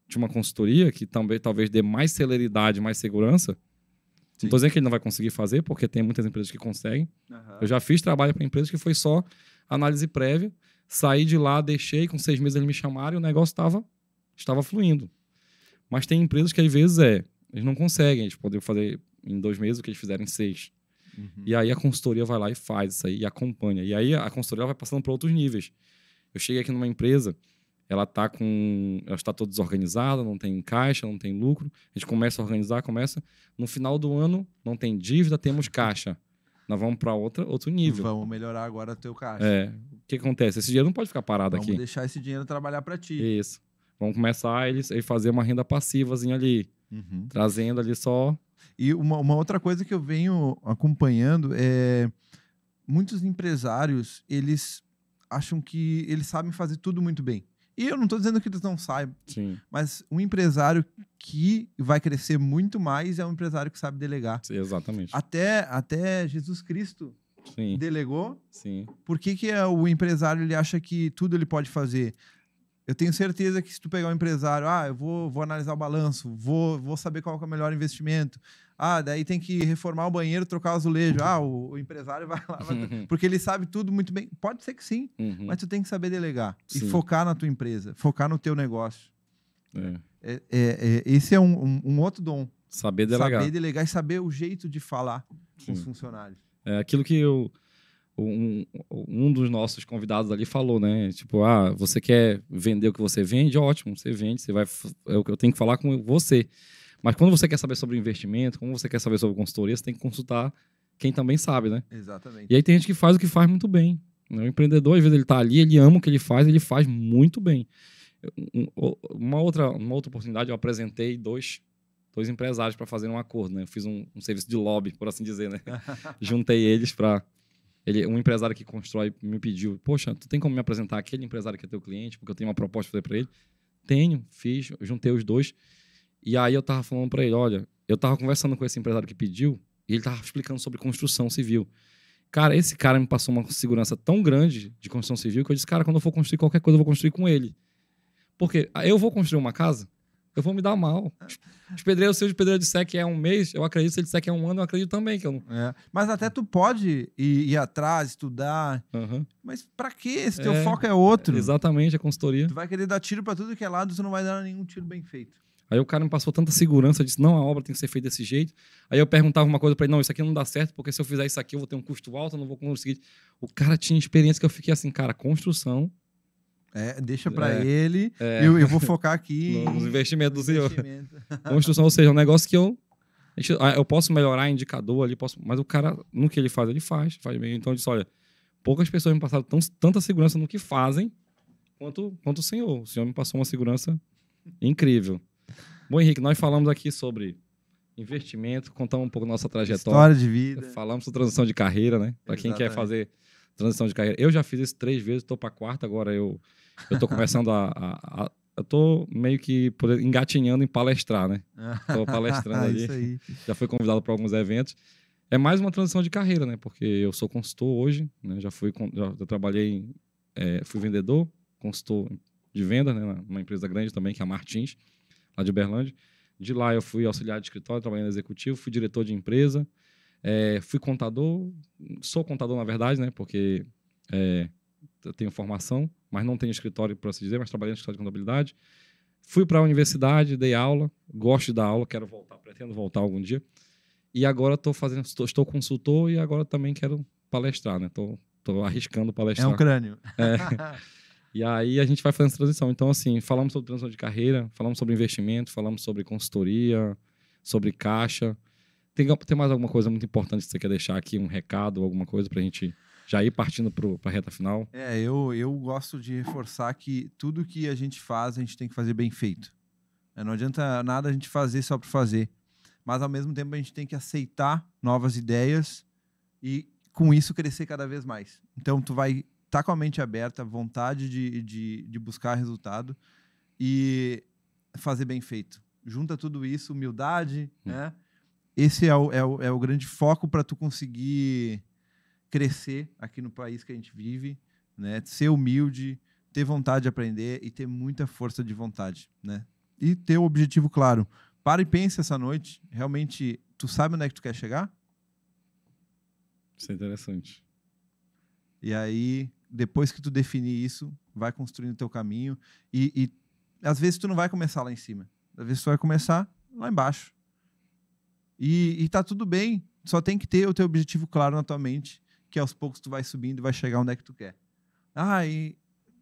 de uma consultoria, que também talvez dê mais celeridade, mais segurança, não estou dizendo que ele não vai conseguir fazer, porque tem muitas empresas que conseguem. Eu já fiz trabalho para empresas que foi só análise prévia, saí de lá, deixei, com 6 meses eles me chamaram e o negócio estava fluindo. Mas tem empresas que às vezes eles não conseguem, eles poderiam fazer em 2 meses o que eles fizeram em 6. E aí a consultoria vai lá e faz isso aí, e acompanha. E aí a consultoria vai passando para outros níveis. Eu cheguei aqui numa empresa, ela está toda desorganizada, não tem caixa, não tem lucro. A gente começa a organizar, no final do ano, não tem dívida, temos caixa. Nós vamos para outro nível. Vamos melhorar agora o teu caixa. O que acontece? Esse dinheiro não pode ficar parado aqui. Vamos deixar esse dinheiro trabalhar para ti. Isso. Vamos começar a fazer uma renda passivazinha ali, trazendo ali só... E uma outra coisa que eu venho acompanhando é muitos empresários, eles acham que eles sabem fazer tudo muito bem. E eu não estou dizendo que eles não saibam, mas um empresário que vai crescer muito mais é um empresário que sabe delegar. Sim, exatamente. Até Jesus Cristo delegou. Por que o empresário ele acha que tudo ele pode fazer? Eu tenho certeza que se tu pegar um empresário, eu vou analisar o balanço, vou saber qual que é o melhor investimento. Daí tem que reformar o banheiro, trocar o azulejo. O empresário vai lá, porque ele sabe tudo muito bem. Pode ser que sim, mas tu tem que saber delegar e focar na tua empresa, focar no teu negócio. Esse é um outro dom. Saber delegar. Saber delegar e saber o jeito de falar com os funcionários. É aquilo que um dos nossos convidados ali falou, né? Tipo, você quer vender o que você vende? Ótimo, você vende, eu tenho que falar com você. Mas quando você quer saber sobre investimento, quando você quer saber sobre consultoria, você tem que consultar quem também sabe, né? Exatamente. E aí tem gente que faz o que faz muito bem. O empreendedor, às vezes, ele tá ali, ele ama o que ele faz muito bem. Uma outra oportunidade, eu apresentei dois empresários para fazer um acordo, né? Eu fiz um serviço de lobby, por assim dizer, né? Juntei eles para... Um empresário que constrói me pediu, poxa, tu tem como me apresentar aquele empresário que é teu cliente, porque eu tenho uma proposta para fazer para ele? Tenho, fiz, juntei os dois. E aí eu tava falando para ele, olha, eu tava conversando com esse empresário que pediu, e ele tava explicando sobre construção civil. Cara, esse cara me passou uma segurança tão grande de construção civil que eu disse, cara, quando eu for construir qualquer coisa, eu vou construir com ele. Porque eu vou construir uma casa, Eu vou me dar mal. Os pedreiros, se o pedreiro disser que é um mês, eu acredito. Se ele disser que é um ano, eu acredito também. Que eu não... Mas até tu pode ir atrás, estudar. Uhum. Mas pra quê? Se teu foco é outro. Exatamente, a consultoria. Tu vai querer dar tiro pra tudo que é lado, tu não vai dar nenhum tiro bem feito. Aí o cara me passou tanta segurança, disse, não, a obra tem que ser feita desse jeito. Aí eu perguntava uma coisa pra ele, não, isso aqui não dá certo, porque se eu fizer isso aqui eu vou ter um custo alto, eu não vou conseguir. O cara tinha experiência que eu fiquei assim, cara, construção. Deixa pra ele, eu vou focar aqui nos investimentos do senhor. Construção, ou seja, um negócio que eu posso melhorar indicador ali, mas o cara, no que ele faz bem. Então eu disse, olha, poucas pessoas me passaram tanta segurança no que fazem quanto o senhor. O senhor me passou uma segurança incrível. Bom, Henrique, nós falamos aqui sobre investimento, contamos um pouco da nossa trajetória. História de vida. Falamos sobre transição de carreira, né? Para quem quer fazer transição de carreira. Eu já fiz isso 3 vezes, estou para a 4ª, agora eu estou começando eu estou meio que engatinhando em palestrar, né? Estou palestrando ali. Isso aí. Já fui convidado para alguns eventos. É mais uma transição de carreira, né? Porque eu sou consultor hoje, né? Já trabalhei, fui vendedor, consultor de venda, né? Numa empresa grande também, que é a Martins, lá de Uberlândia. De lá eu fui auxiliar de escritório, trabalhei no executivo, fui diretor de empresa, fui contador, sou contador na verdade, né? Porque eu tenho formação, mas não tenho escritório, por assim dizer, mas trabalhei no escritório de contabilidade. Fui para a universidade, dei aula, gosto de dar aula, quero voltar, pretendo voltar algum dia. E agora estou consultor e agora também quero palestrar, né? Estou arriscando palestrar. É um crânio. E aí a gente vai fazendo essa transição. Então, assim, falamos sobre transição de carreira, falamos sobre investimento, falamos sobre consultoria, sobre caixa. Tem mais alguma coisa muito importante que você quer deixar aqui, um recado, alguma coisa para a gente já ir partindo para a reta final? Eu gosto de reforçar que tudo que a gente faz, a gente tem que fazer bem feito. Não adianta nada a gente fazer só por fazer. Mas, ao mesmo tempo, a gente tem que aceitar novas ideias e, com isso, crescer cada vez mais. Então, tu vai estar com a mente aberta, vontade de buscar resultado e fazer bem feito. Junta tudo isso, humildade, né? Esse é o grande foco para tu conseguir crescer aqui no país que a gente vive, né? Ser humilde, ter vontade de aprender e ter muita força de vontade, né? E ter o objetivo claro. Para e pensa essa noite, realmente, tu sabe onde é que tu quer chegar? Isso é interessante. E aí, depois que tu definir isso, vai construindo o teu caminho e às vezes tu não vai começar lá em cima. Às vezes tu vai começar lá embaixo. E tá tudo bem, só tem que ter o teu objetivo claro na tua mente, que aos poucos tu vai subindo e vai chegar onde é que tu quer.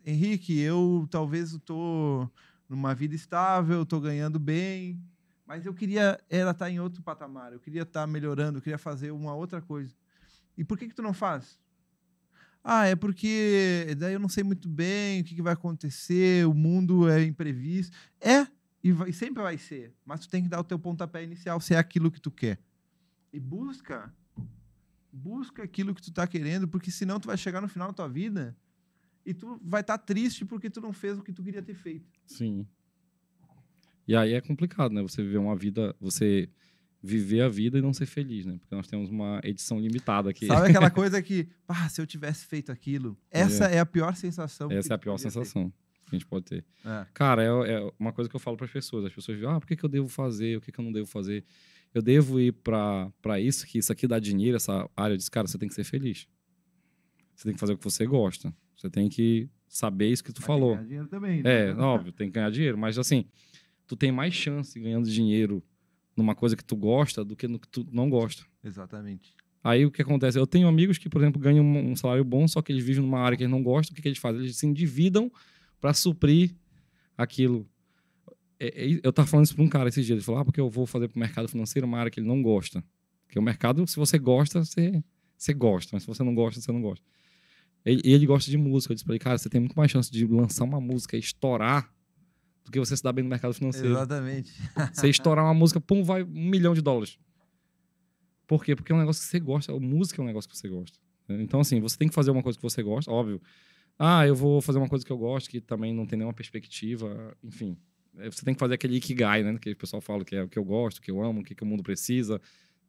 Henrique, talvez eu tô numa vida estável, tô ganhando bem, mas eu queria estar em outro patamar, eu queria estar melhorando, eu queria fazer uma outra coisa. E por que tu não faz? É porque daí eu não sei muito bem o que vai acontecer, o mundo é imprevisto. E sempre vai ser, mas tu tem que dar o teu pontapé inicial, se é aquilo que tu quer. E busca aquilo que tu tá querendo, porque senão tu vai chegar no final da tua vida e tu vai estar triste porque tu não fez o que tu queria ter feito. Sim. E aí é complicado, né? Você viver a vida e não ser feliz, né? Porque nós temos uma edição limitada aqui. Sabe aquela coisa que, se eu tivesse feito aquilo, essa é a pior sensação. Essa é a pior sensação que a gente pode ter. Cara, é uma coisa que eu falo para as pessoas. As pessoas dizem, por que eu devo fazer? O que eu não devo fazer? Eu devo ir para isso, que isso aqui dá dinheiro, essa área. Eu disse, cara, você tem que ser feliz. Você tem que fazer o que você gosta. Você tem que saber isso que tu falou. Tem que ganhar dinheiro também, né? Óbvio, tem que ganhar dinheiro. Mas, assim, tu tem mais chance ganhando dinheiro numa coisa que tu gosta do que no que tu não gosta. Exatamente. Aí o que acontece? Eu tenho amigos que, por exemplo, ganham um salário bom, só que eles vivem numa área que eles não gostam. O que eles fazem? Eles se endividam para suprir aquilo. Eu tava falando isso para um cara esses dias. Ele falou, porque eu vou fazer para o mercado financeiro uma área que ele não gosta. Porque o mercado, se você gosta, você gosta. Mas se você não gosta, você não gosta. Ele gosta de música. Eu disse para ele, cara, você tem muito mais chance de lançar uma música e estourar do que você se dar bem no mercado financeiro. Exatamente. Você estourar uma música, vai $1 milhão. Por quê? Porque é um negócio que você gosta. A música é um negócio que você gosta. Então, assim, você tem que fazer uma coisa que você gosta, óbvio. Eu vou fazer uma coisa que eu gosto, que também não tem nenhuma perspectiva, enfim. Você tem que fazer aquele ikigai, né? Que o pessoal fala que é o que eu gosto, o que eu amo, o que o mundo precisa.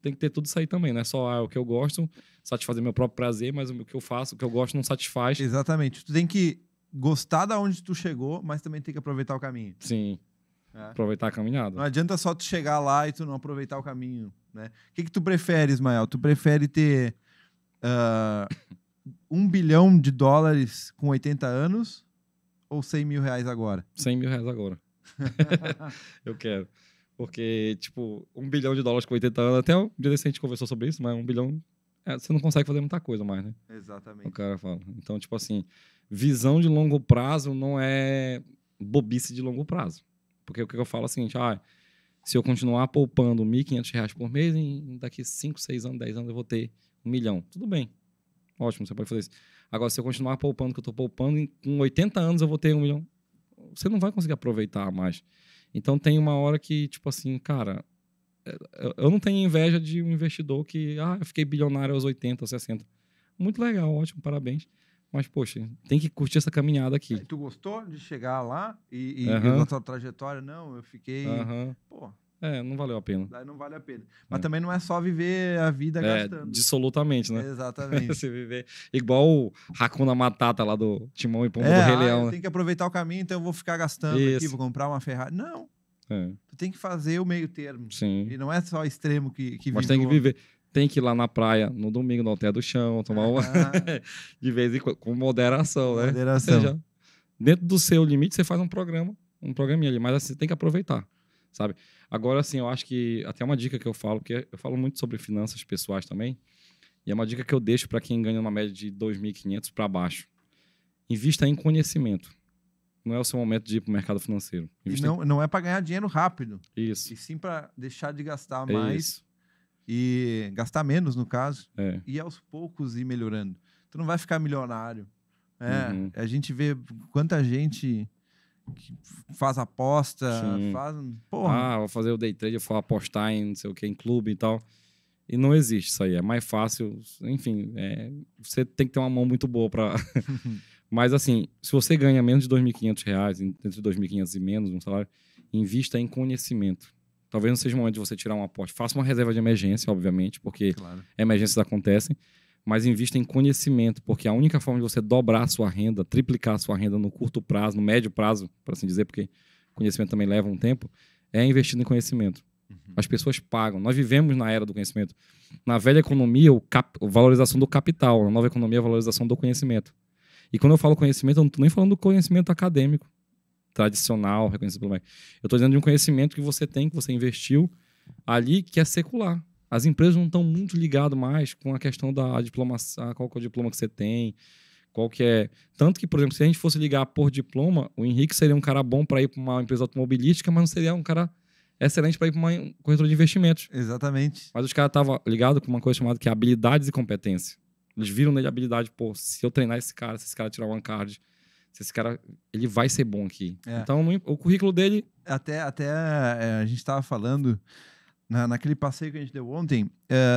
Tem que ter tudo isso aí também, não é só o que eu gosto, satisfazer meu próprio prazer, mas o que eu faço, o que eu gosto não satisfaz. Exatamente. Tu tem que gostar da onde tu chegou, mas também tem que aproveitar o caminho. Sim. Aproveitar a caminhada. Não adianta só tu chegar lá e tu não aproveitar o caminho, né? O que tu prefere, Ismael? Tu prefere ter $1 bilhão com 80 anos ou 100 mil reais agora? 100 mil reais agora. Eu quero. Porque, tipo, $1 bilhão com 80 anos, até o dia desse a gente conversou sobre isso, mas 1 bilhão, você não consegue fazer muita coisa mais, né? Exatamente. O cara fala. Então, tipo assim, visão de longo prazo não é bobice de longo prazo. Porque o que eu falo é o seguinte, se eu continuar poupando R$1.500 por mês, daqui 5, 6 anos, 10 anos eu vou ter 1 milhão. Tudo bem. Ótimo, você pode fazer isso. Agora, se eu continuar poupando o que eu tô poupando, com 80 anos eu vou ter 1 milhão. Você não vai conseguir aproveitar mais. Então, tem uma hora que, tipo assim, cara, eu não tenho inveja de um investidor que, eu fiquei bilionário aos 80, 60. Muito legal, ótimo, parabéns. Mas, poxa, tem que curtir essa caminhada aqui. Tu gostou de chegar lá e Uhum. a tua trajetória? Não, eu fiquei... Pô, não valeu a pena. daí não vale a pena. Mas também não é só viver a vida gastando. Dissolutamente, né? Exatamente. Você viver igual o Hakuna Matata lá do Timão e Pumba do Rei Leão, né? Tem que aproveitar o caminho, então eu vou ficar gastando aqui, vou comprar uma Ferrari. Não. Tu tem que fazer o meio termo. Sim. E não é só extremo que Mas tem que viver. Tem que ir lá na praia no domingo, no Alter do Chão, tomar uma... de vez em quando, com moderação, né? Moderação. Ou seja, dentro do seu limite, você faz um programinha ali, mas assim, tem que aproveitar, sabe? Agora, assim, eu acho que até uma dica que eu falo, porque eu falo muito sobre finanças pessoais também, e é uma dica que eu deixo para quem ganha uma média de 2.500 para baixo. Invista em conhecimento. Não é o seu momento de ir para o mercado financeiro. Não é para ganhar dinheiro rápido. Isso. E sim para deixar de gastar mais. Isso. E gastar menos, no caso. E aos poucos ir melhorando. Tu não vai ficar milionário. A gente vê quanta gente que faz aposta, faz... Porra. Vou fazer o day trade, eu vou apostar em não sei o que, em clube e tal. E não existe isso aí. É mais fácil. Enfim, você tem que ter uma mão muito boa para... Mas, assim, se você ganha menos de R$2.500, entre 2.500 e menos, um salário, invista em conhecimento. Talvez não seja o momento de você tirar um aporte. Faça uma reserva de emergência, obviamente, porque emergências acontecem. Mas invista em conhecimento, porque a única forma de você dobrar a sua renda, triplicar a sua renda no curto prazo, no médio prazo, por assim dizer, porque conhecimento também leva um tempo, é investindo em conhecimento. As pessoas pagam. Nós vivemos na era do conhecimento. Na velha economia, a valorização do capital. Na nova economia, a valorização do conhecimento. E quando eu falo conhecimento, eu não estou nem falando do conhecimento acadêmico, tradicional, reconhecido pelo MEC. Eu estou dizendo de um conhecimento que você tem, que você investiu ali, que é secular. As empresas não estão muito ligadas mais com a questão da diplomacia, qual que é o diploma que você tem, qual que é... Tanto que, por exemplo, se a gente fosse ligar por diploma, o Henrique seria um cara bom para ir para uma empresa automobilística, mas não seria um cara excelente para ir para uma corretora de investimentos. Exatamente. Mas os caras estavam ligados com uma coisa chamada que é habilidades e competência. Eles viram nele a habilidade, se eu treinar esse cara, se esse cara tirar o OneCard, se esse cara, ele vai ser bom aqui. Então, o currículo dele... Até a gente estava falando, naquele passeio que a gente deu ontem,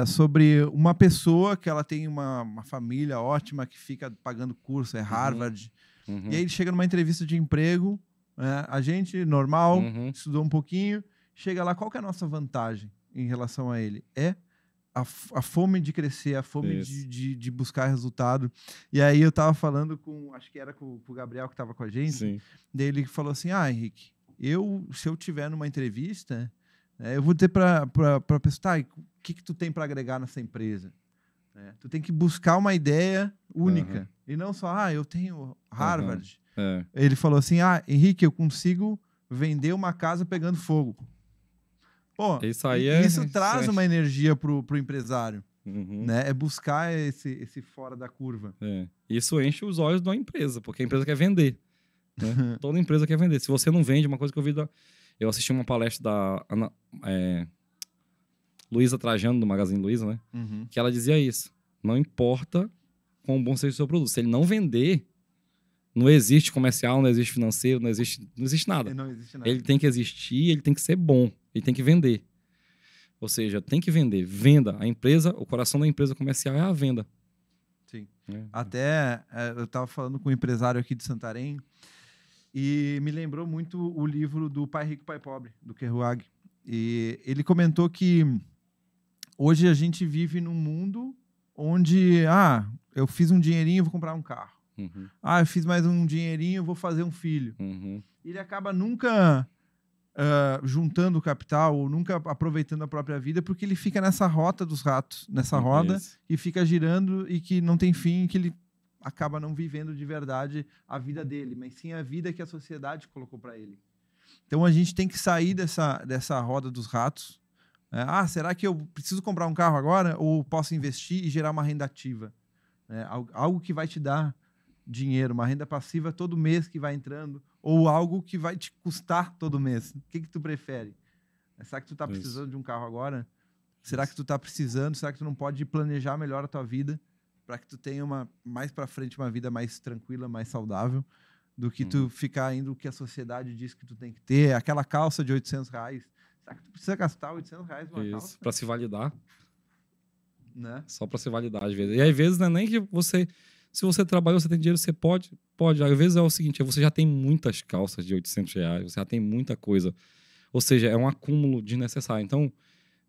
sobre uma pessoa que ela tem uma família ótima, que fica pagando curso, Harvard. E aí ele chega numa entrevista de emprego, a gente, normal, estudou um pouquinho, chega lá, qual que é a nossa vantagem em relação a ele? A fome de crescer, a fome de buscar resultado. E aí eu tava falando acho que era com o Gabriel que tava com a gente. Sim. Daí ele falou assim, Henrique, se eu tiver numa entrevista, eu vou dizer pra pessoa, o que tu tem para agregar nessa empresa? Tu tem que buscar uma ideia única. E não só, eu tenho Harvard. Ele falou assim, Henrique, eu consigo vender uma casa pegando fogo. Pô, isso traz uma energia pro empresário, né? É buscar esse fora da curva. Isso enche os olhos da empresa, porque a empresa quer vender. Né? Toda empresa quer vender. Se você não vende, uma coisa que eu vi... Eu assisti uma palestra da Luísa Trajano, do Magazine Luiza, né? Que ela dizia isso. Não importa quão bom seja o seu produto. Se ele não vender, não existe comercial, não existe financeiro, não existe nada. Não existe nada. Ele tem que existir, ele tem que ser bom. Ele tem que vender. Ou seja, tem que vender. Venda. A empresa, o coração da empresa comercial é a venda. Sim. Até eu estava falando com um empresário aqui de Santarém e me lembrou muito o livro do Pai Rico, Pai Pobre, do Kerouac. E ele comentou que hoje a gente vive num mundo onde, eu fiz um dinheirinho, vou comprar um carro. Eu fiz mais um dinheirinho, vou fazer um filho. E ele acaba nunca juntando capital ou nunca aproveitando a própria vida, porque ele fica nessa rota dos ratos, nessa roda, e fica girando e que não tem fim, que ele acaba não vivendo de verdade a vida dele, mas sim a vida que a sociedade colocou para ele. Então a gente tem que sair dessa roda dos ratos. Será que eu preciso comprar um carro agora ou posso investir e gerar uma renda ativa? Algo que vai te dar dinheiro, uma renda passiva todo mês que vai entrando, ou algo que vai te custar todo mês. O que tu prefere? Será que tu está precisando de um carro agora? Será que tu está precisando? Será que tu não pode planejar melhor a tua vida para que tu tenha mais para frente uma vida mais tranquila, mais saudável, do que tu ficar indo o que a sociedade diz que tu tem que ter? Aquela calça de R$800. Será que tu precisa gastar R$800 numa calça? Para se validar. Né? Só para se validar, às vezes. E às vezes não é nem que você... Se você trabalhou, você tem dinheiro, você pode. Às vezes é o seguinte, você já tem muitas calças de R$800, você já tem muita coisa. Ou seja, é um acúmulo desnecessário. Então,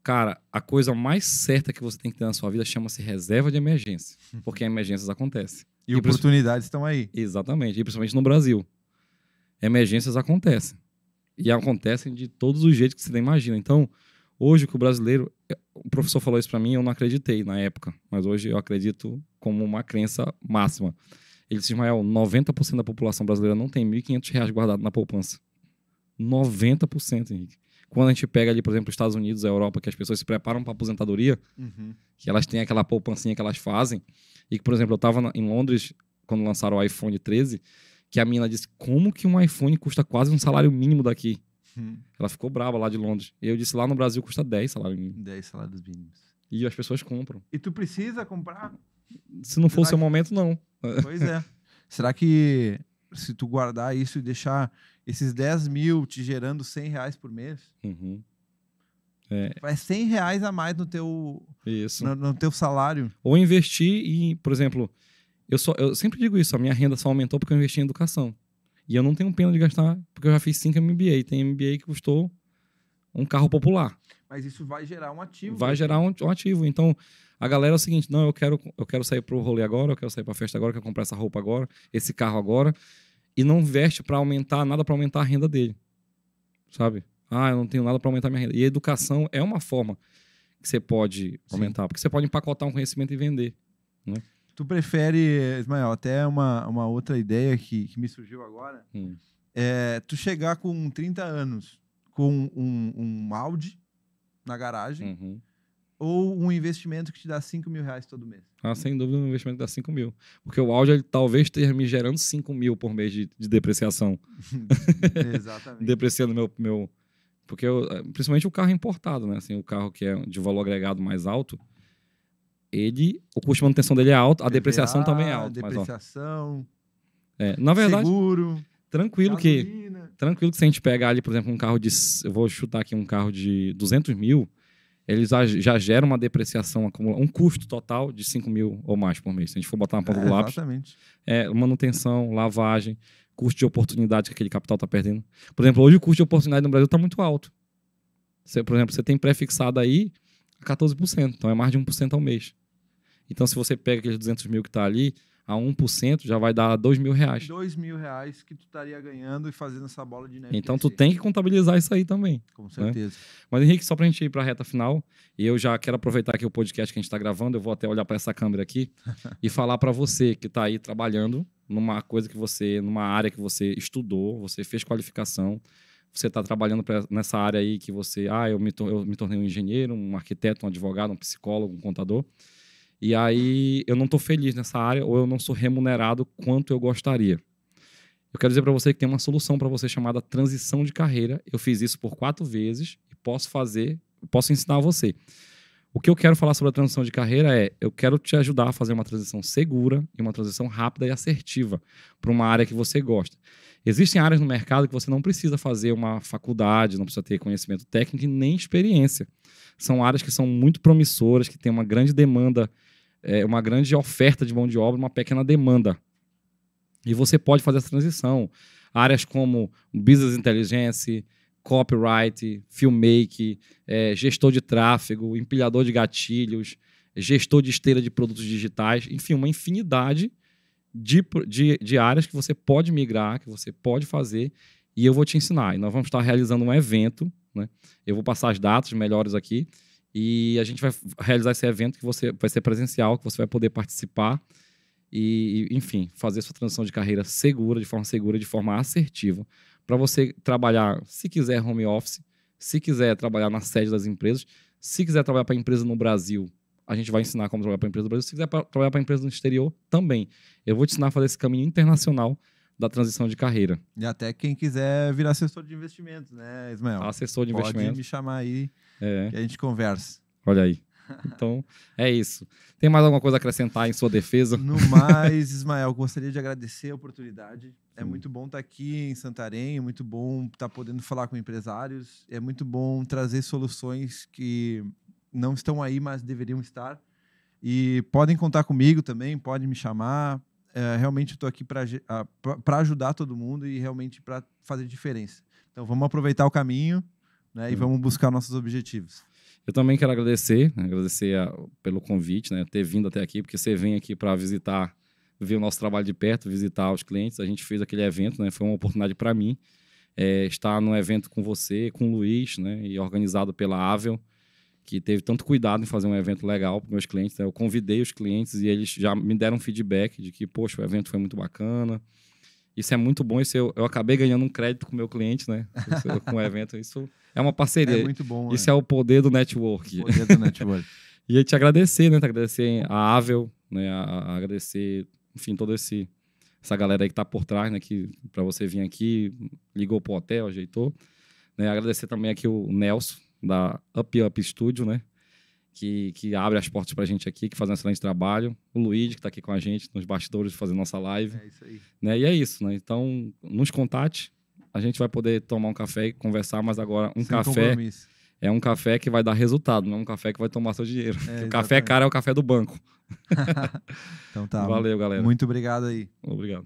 cara, a coisa mais certa que você tem que ter na sua vida chama-se reserva de emergência. Porque emergências acontecem. E oportunidades estão aí. Exatamente. E principalmente no Brasil. Emergências acontecem. E acontecem de todos os jeitos que você nem imagina. Então, hoje que o brasileiro... O professor falou isso para mim, eu não acreditei na época. Mas hoje eu acredito como uma crença máxima. Ele disse, Ismael, 90% da população brasileira não tem R$1.500 guardado na poupança. 90%, Henrique. Quando a gente pega ali, por exemplo, os Estados Unidos, a Europa, que as pessoas se preparam para aposentadoria, que elas têm aquela poupancinha que elas fazem, e que, por exemplo, eu estava em Londres, quando lançaram o iPhone 13, que a menina disse, como que um iPhone custa quase um salário mínimo daqui? Ela ficou brava lá de Londres. E eu disse, lá no Brasil custa 10 salários mínimos. 10 salários mínimos. E as pessoas compram. E tu precisa comprar? Se não for o seu momento, não. Pois é. Será que se tu guardar isso e deixar esses 10 mil te gerando R$100 por mês, vai R$100 a mais no teu, no teu salário? Ou investir em, por exemplo, eu sempre digo isso, a minha renda só aumentou porque eu investi em educação. E eu não tenho pena de gastar, porque eu já fiz 5 MBA. Tem MBA que custou um carro popular. Mas isso vai gerar um ativo. Vai gerar um ativo. Então, a galera é o seguinte, não, eu quero sair pro rolê agora, eu quero sair pra festa agora, eu quero comprar essa roupa agora, esse carro agora, e não investe para aumentar nada, para aumentar a renda dele. Sabe? Eu não tenho nada para aumentar minha renda. E a educação é uma forma que você pode aumentar, porque você pode empacotar um conhecimento e vender, né? Tu prefere, Ismael, até uma outra ideia que me surgiu agora, tu chegar com 30 anos com um Audi na garagem ou um investimento que te dá R$5.000 todo mês? Sem dúvida, um investimento que dá 5 mil. Porque o Audi, ele talvez esteja me gerando 5 mil por mês de depreciação. Exatamente. Depreciando meu... Porque principalmente o carro importado, né? Assim, o carro que é de valor agregado mais alto, o custo de manutenção dele é alto, a depreciação também é alta. Depreciação, na verdade, seguro, tranquilo que se a gente pegar ali, por exemplo, um carro eu vou chutar aqui um carro de 200 mil, eles já geram uma depreciação, um custo total de 5 mil ou mais por mês. Se a gente for botar na ponta do lápis. Exatamente. Manutenção, lavagem, custo de oportunidade que aquele capital está perdendo. Por exemplo, hoje o custo de oportunidade no Brasil está muito alto. Por exemplo, você tem pré-fixado aí a 14%, então é mais de 1% ao mês. Então, se você pega aqueles 200 mil que está ali, a 1% já vai dar R$2.000. R$2.000 que tu estaria ganhando e fazendo essa bola de neve. Então, tu tem que contabilizar isso aí também. Com certeza. Né? Mas, Henrique, só para a gente ir para a reta final, e eu já quero aproveitar aqui o podcast que a gente está gravando, eu vou até olhar para essa câmera aqui e falar para você que está aí trabalhando numa área que você estudou, você fez qualificação, você está trabalhando nessa área aí que você... eu me tornei um engenheiro, um arquiteto, um advogado, um psicólogo, um contador. E aí eu não estou feliz nessa área ou eu não sou remunerado quanto eu gostaria. Eu quero dizer para você que tem uma solução para você chamada transição de carreira. Eu fiz isso por 4 vezes e posso ensinar a você. O que eu quero falar sobre a transição de carreira eu quero te ajudar a fazer uma transição segura e uma transição rápida e assertiva para uma área que você gosta. Existem áreas no mercado que você não precisa fazer uma faculdade, não precisa ter conhecimento técnico e nem experiência. São áreas que são muito promissoras, que têm uma grande demanda, uma grande oferta de mão de obra, uma pequena demanda. E você pode fazer essa transição. Áreas como business intelligence, copyright, filmmaking, gestor de tráfego, empilhador de gatilhos, gestor de esteira de produtos digitais, enfim, uma infinidade de áreas que você pode migrar, que você pode fazer e eu vou te ensinar. E nós vamos estar realizando um evento, né? Eu vou passar as datas melhores aqui e a gente vai realizar esse evento que vai ser presencial, que você vai poder participar e, enfim, fazer sua transição de carreira segura, de forma assertiva, para você trabalhar, se quiser, home office, se quiser trabalhar na sede das empresas, se quiser trabalhar para empresa no Brasil, a gente vai ensinar como trabalhar para empresa no Brasil. Se quiser trabalhar para empresa no exterior, também. Eu vou te ensinar a fazer esse caminho internacional da transição de carreira. E até quem quiser virar assessor de investimentos, né, Ismael? Assessor de investimentos. Pode me chamar aí, que a gente conversa. Olha aí. Então, é isso. Tem mais alguma coisa a acrescentar em sua defesa? No mais, Ismael, gostaria de agradecer a oportunidade. É muito bom estar aqui em Santarém, é muito bom estar podendo falar com empresários, é muito bom trazer soluções que não estão aí, mas deveriam estar. E podem contar comigo também, podem me chamar. Realmente estou aqui para ajudar todo mundo e realmente para fazer diferença. Então, vamos aproveitar o caminho, né, e vamos buscar nossos objetivos. Eu também quero agradecer pelo convite, né, ter vindo até aqui, porque você vem aqui para visitar, ver o nosso trabalho de perto, visitar os clientes. A gente fez aquele evento, né, foi uma oportunidade para mim estar num evento com você, com o Luiz, né, e organizado pela Avel, que teve tanto cuidado em fazer um evento legal para meus clientes. Né? Eu convidei os clientes e eles já me deram feedback de que, poxa, o evento foi muito bacana. Isso é muito bom. Isso eu acabei ganhando um crédito com o meu cliente, né? Com o evento. Isso é uma parceria. É muito bom. Isso é o poder do network. O poder do network. E te agradecer, né? Agradecer a Avel, né? Agradecer, enfim, toda essa galera aí que tá por trás, né? Que para você vir aqui, ligou pro hotel, ajeitou. Né? Agradecer também aqui o Nelson, da Up Studio, né? Que abre as portas pra gente aqui, que faz um excelente trabalho. O Luiz, que tá aqui com a gente nos bastidores, fazendo nossa live. É isso aí. Né? E é isso, né? Então, nos contate. A gente vai poder tomar um café e conversar, mas agora Sem compromisso. É um café que vai dar resultado, não é um café que vai tomar seu dinheiro. O café caro é o café do banco. Então tá. Valeu, galera. Muito obrigado aí. Obrigado.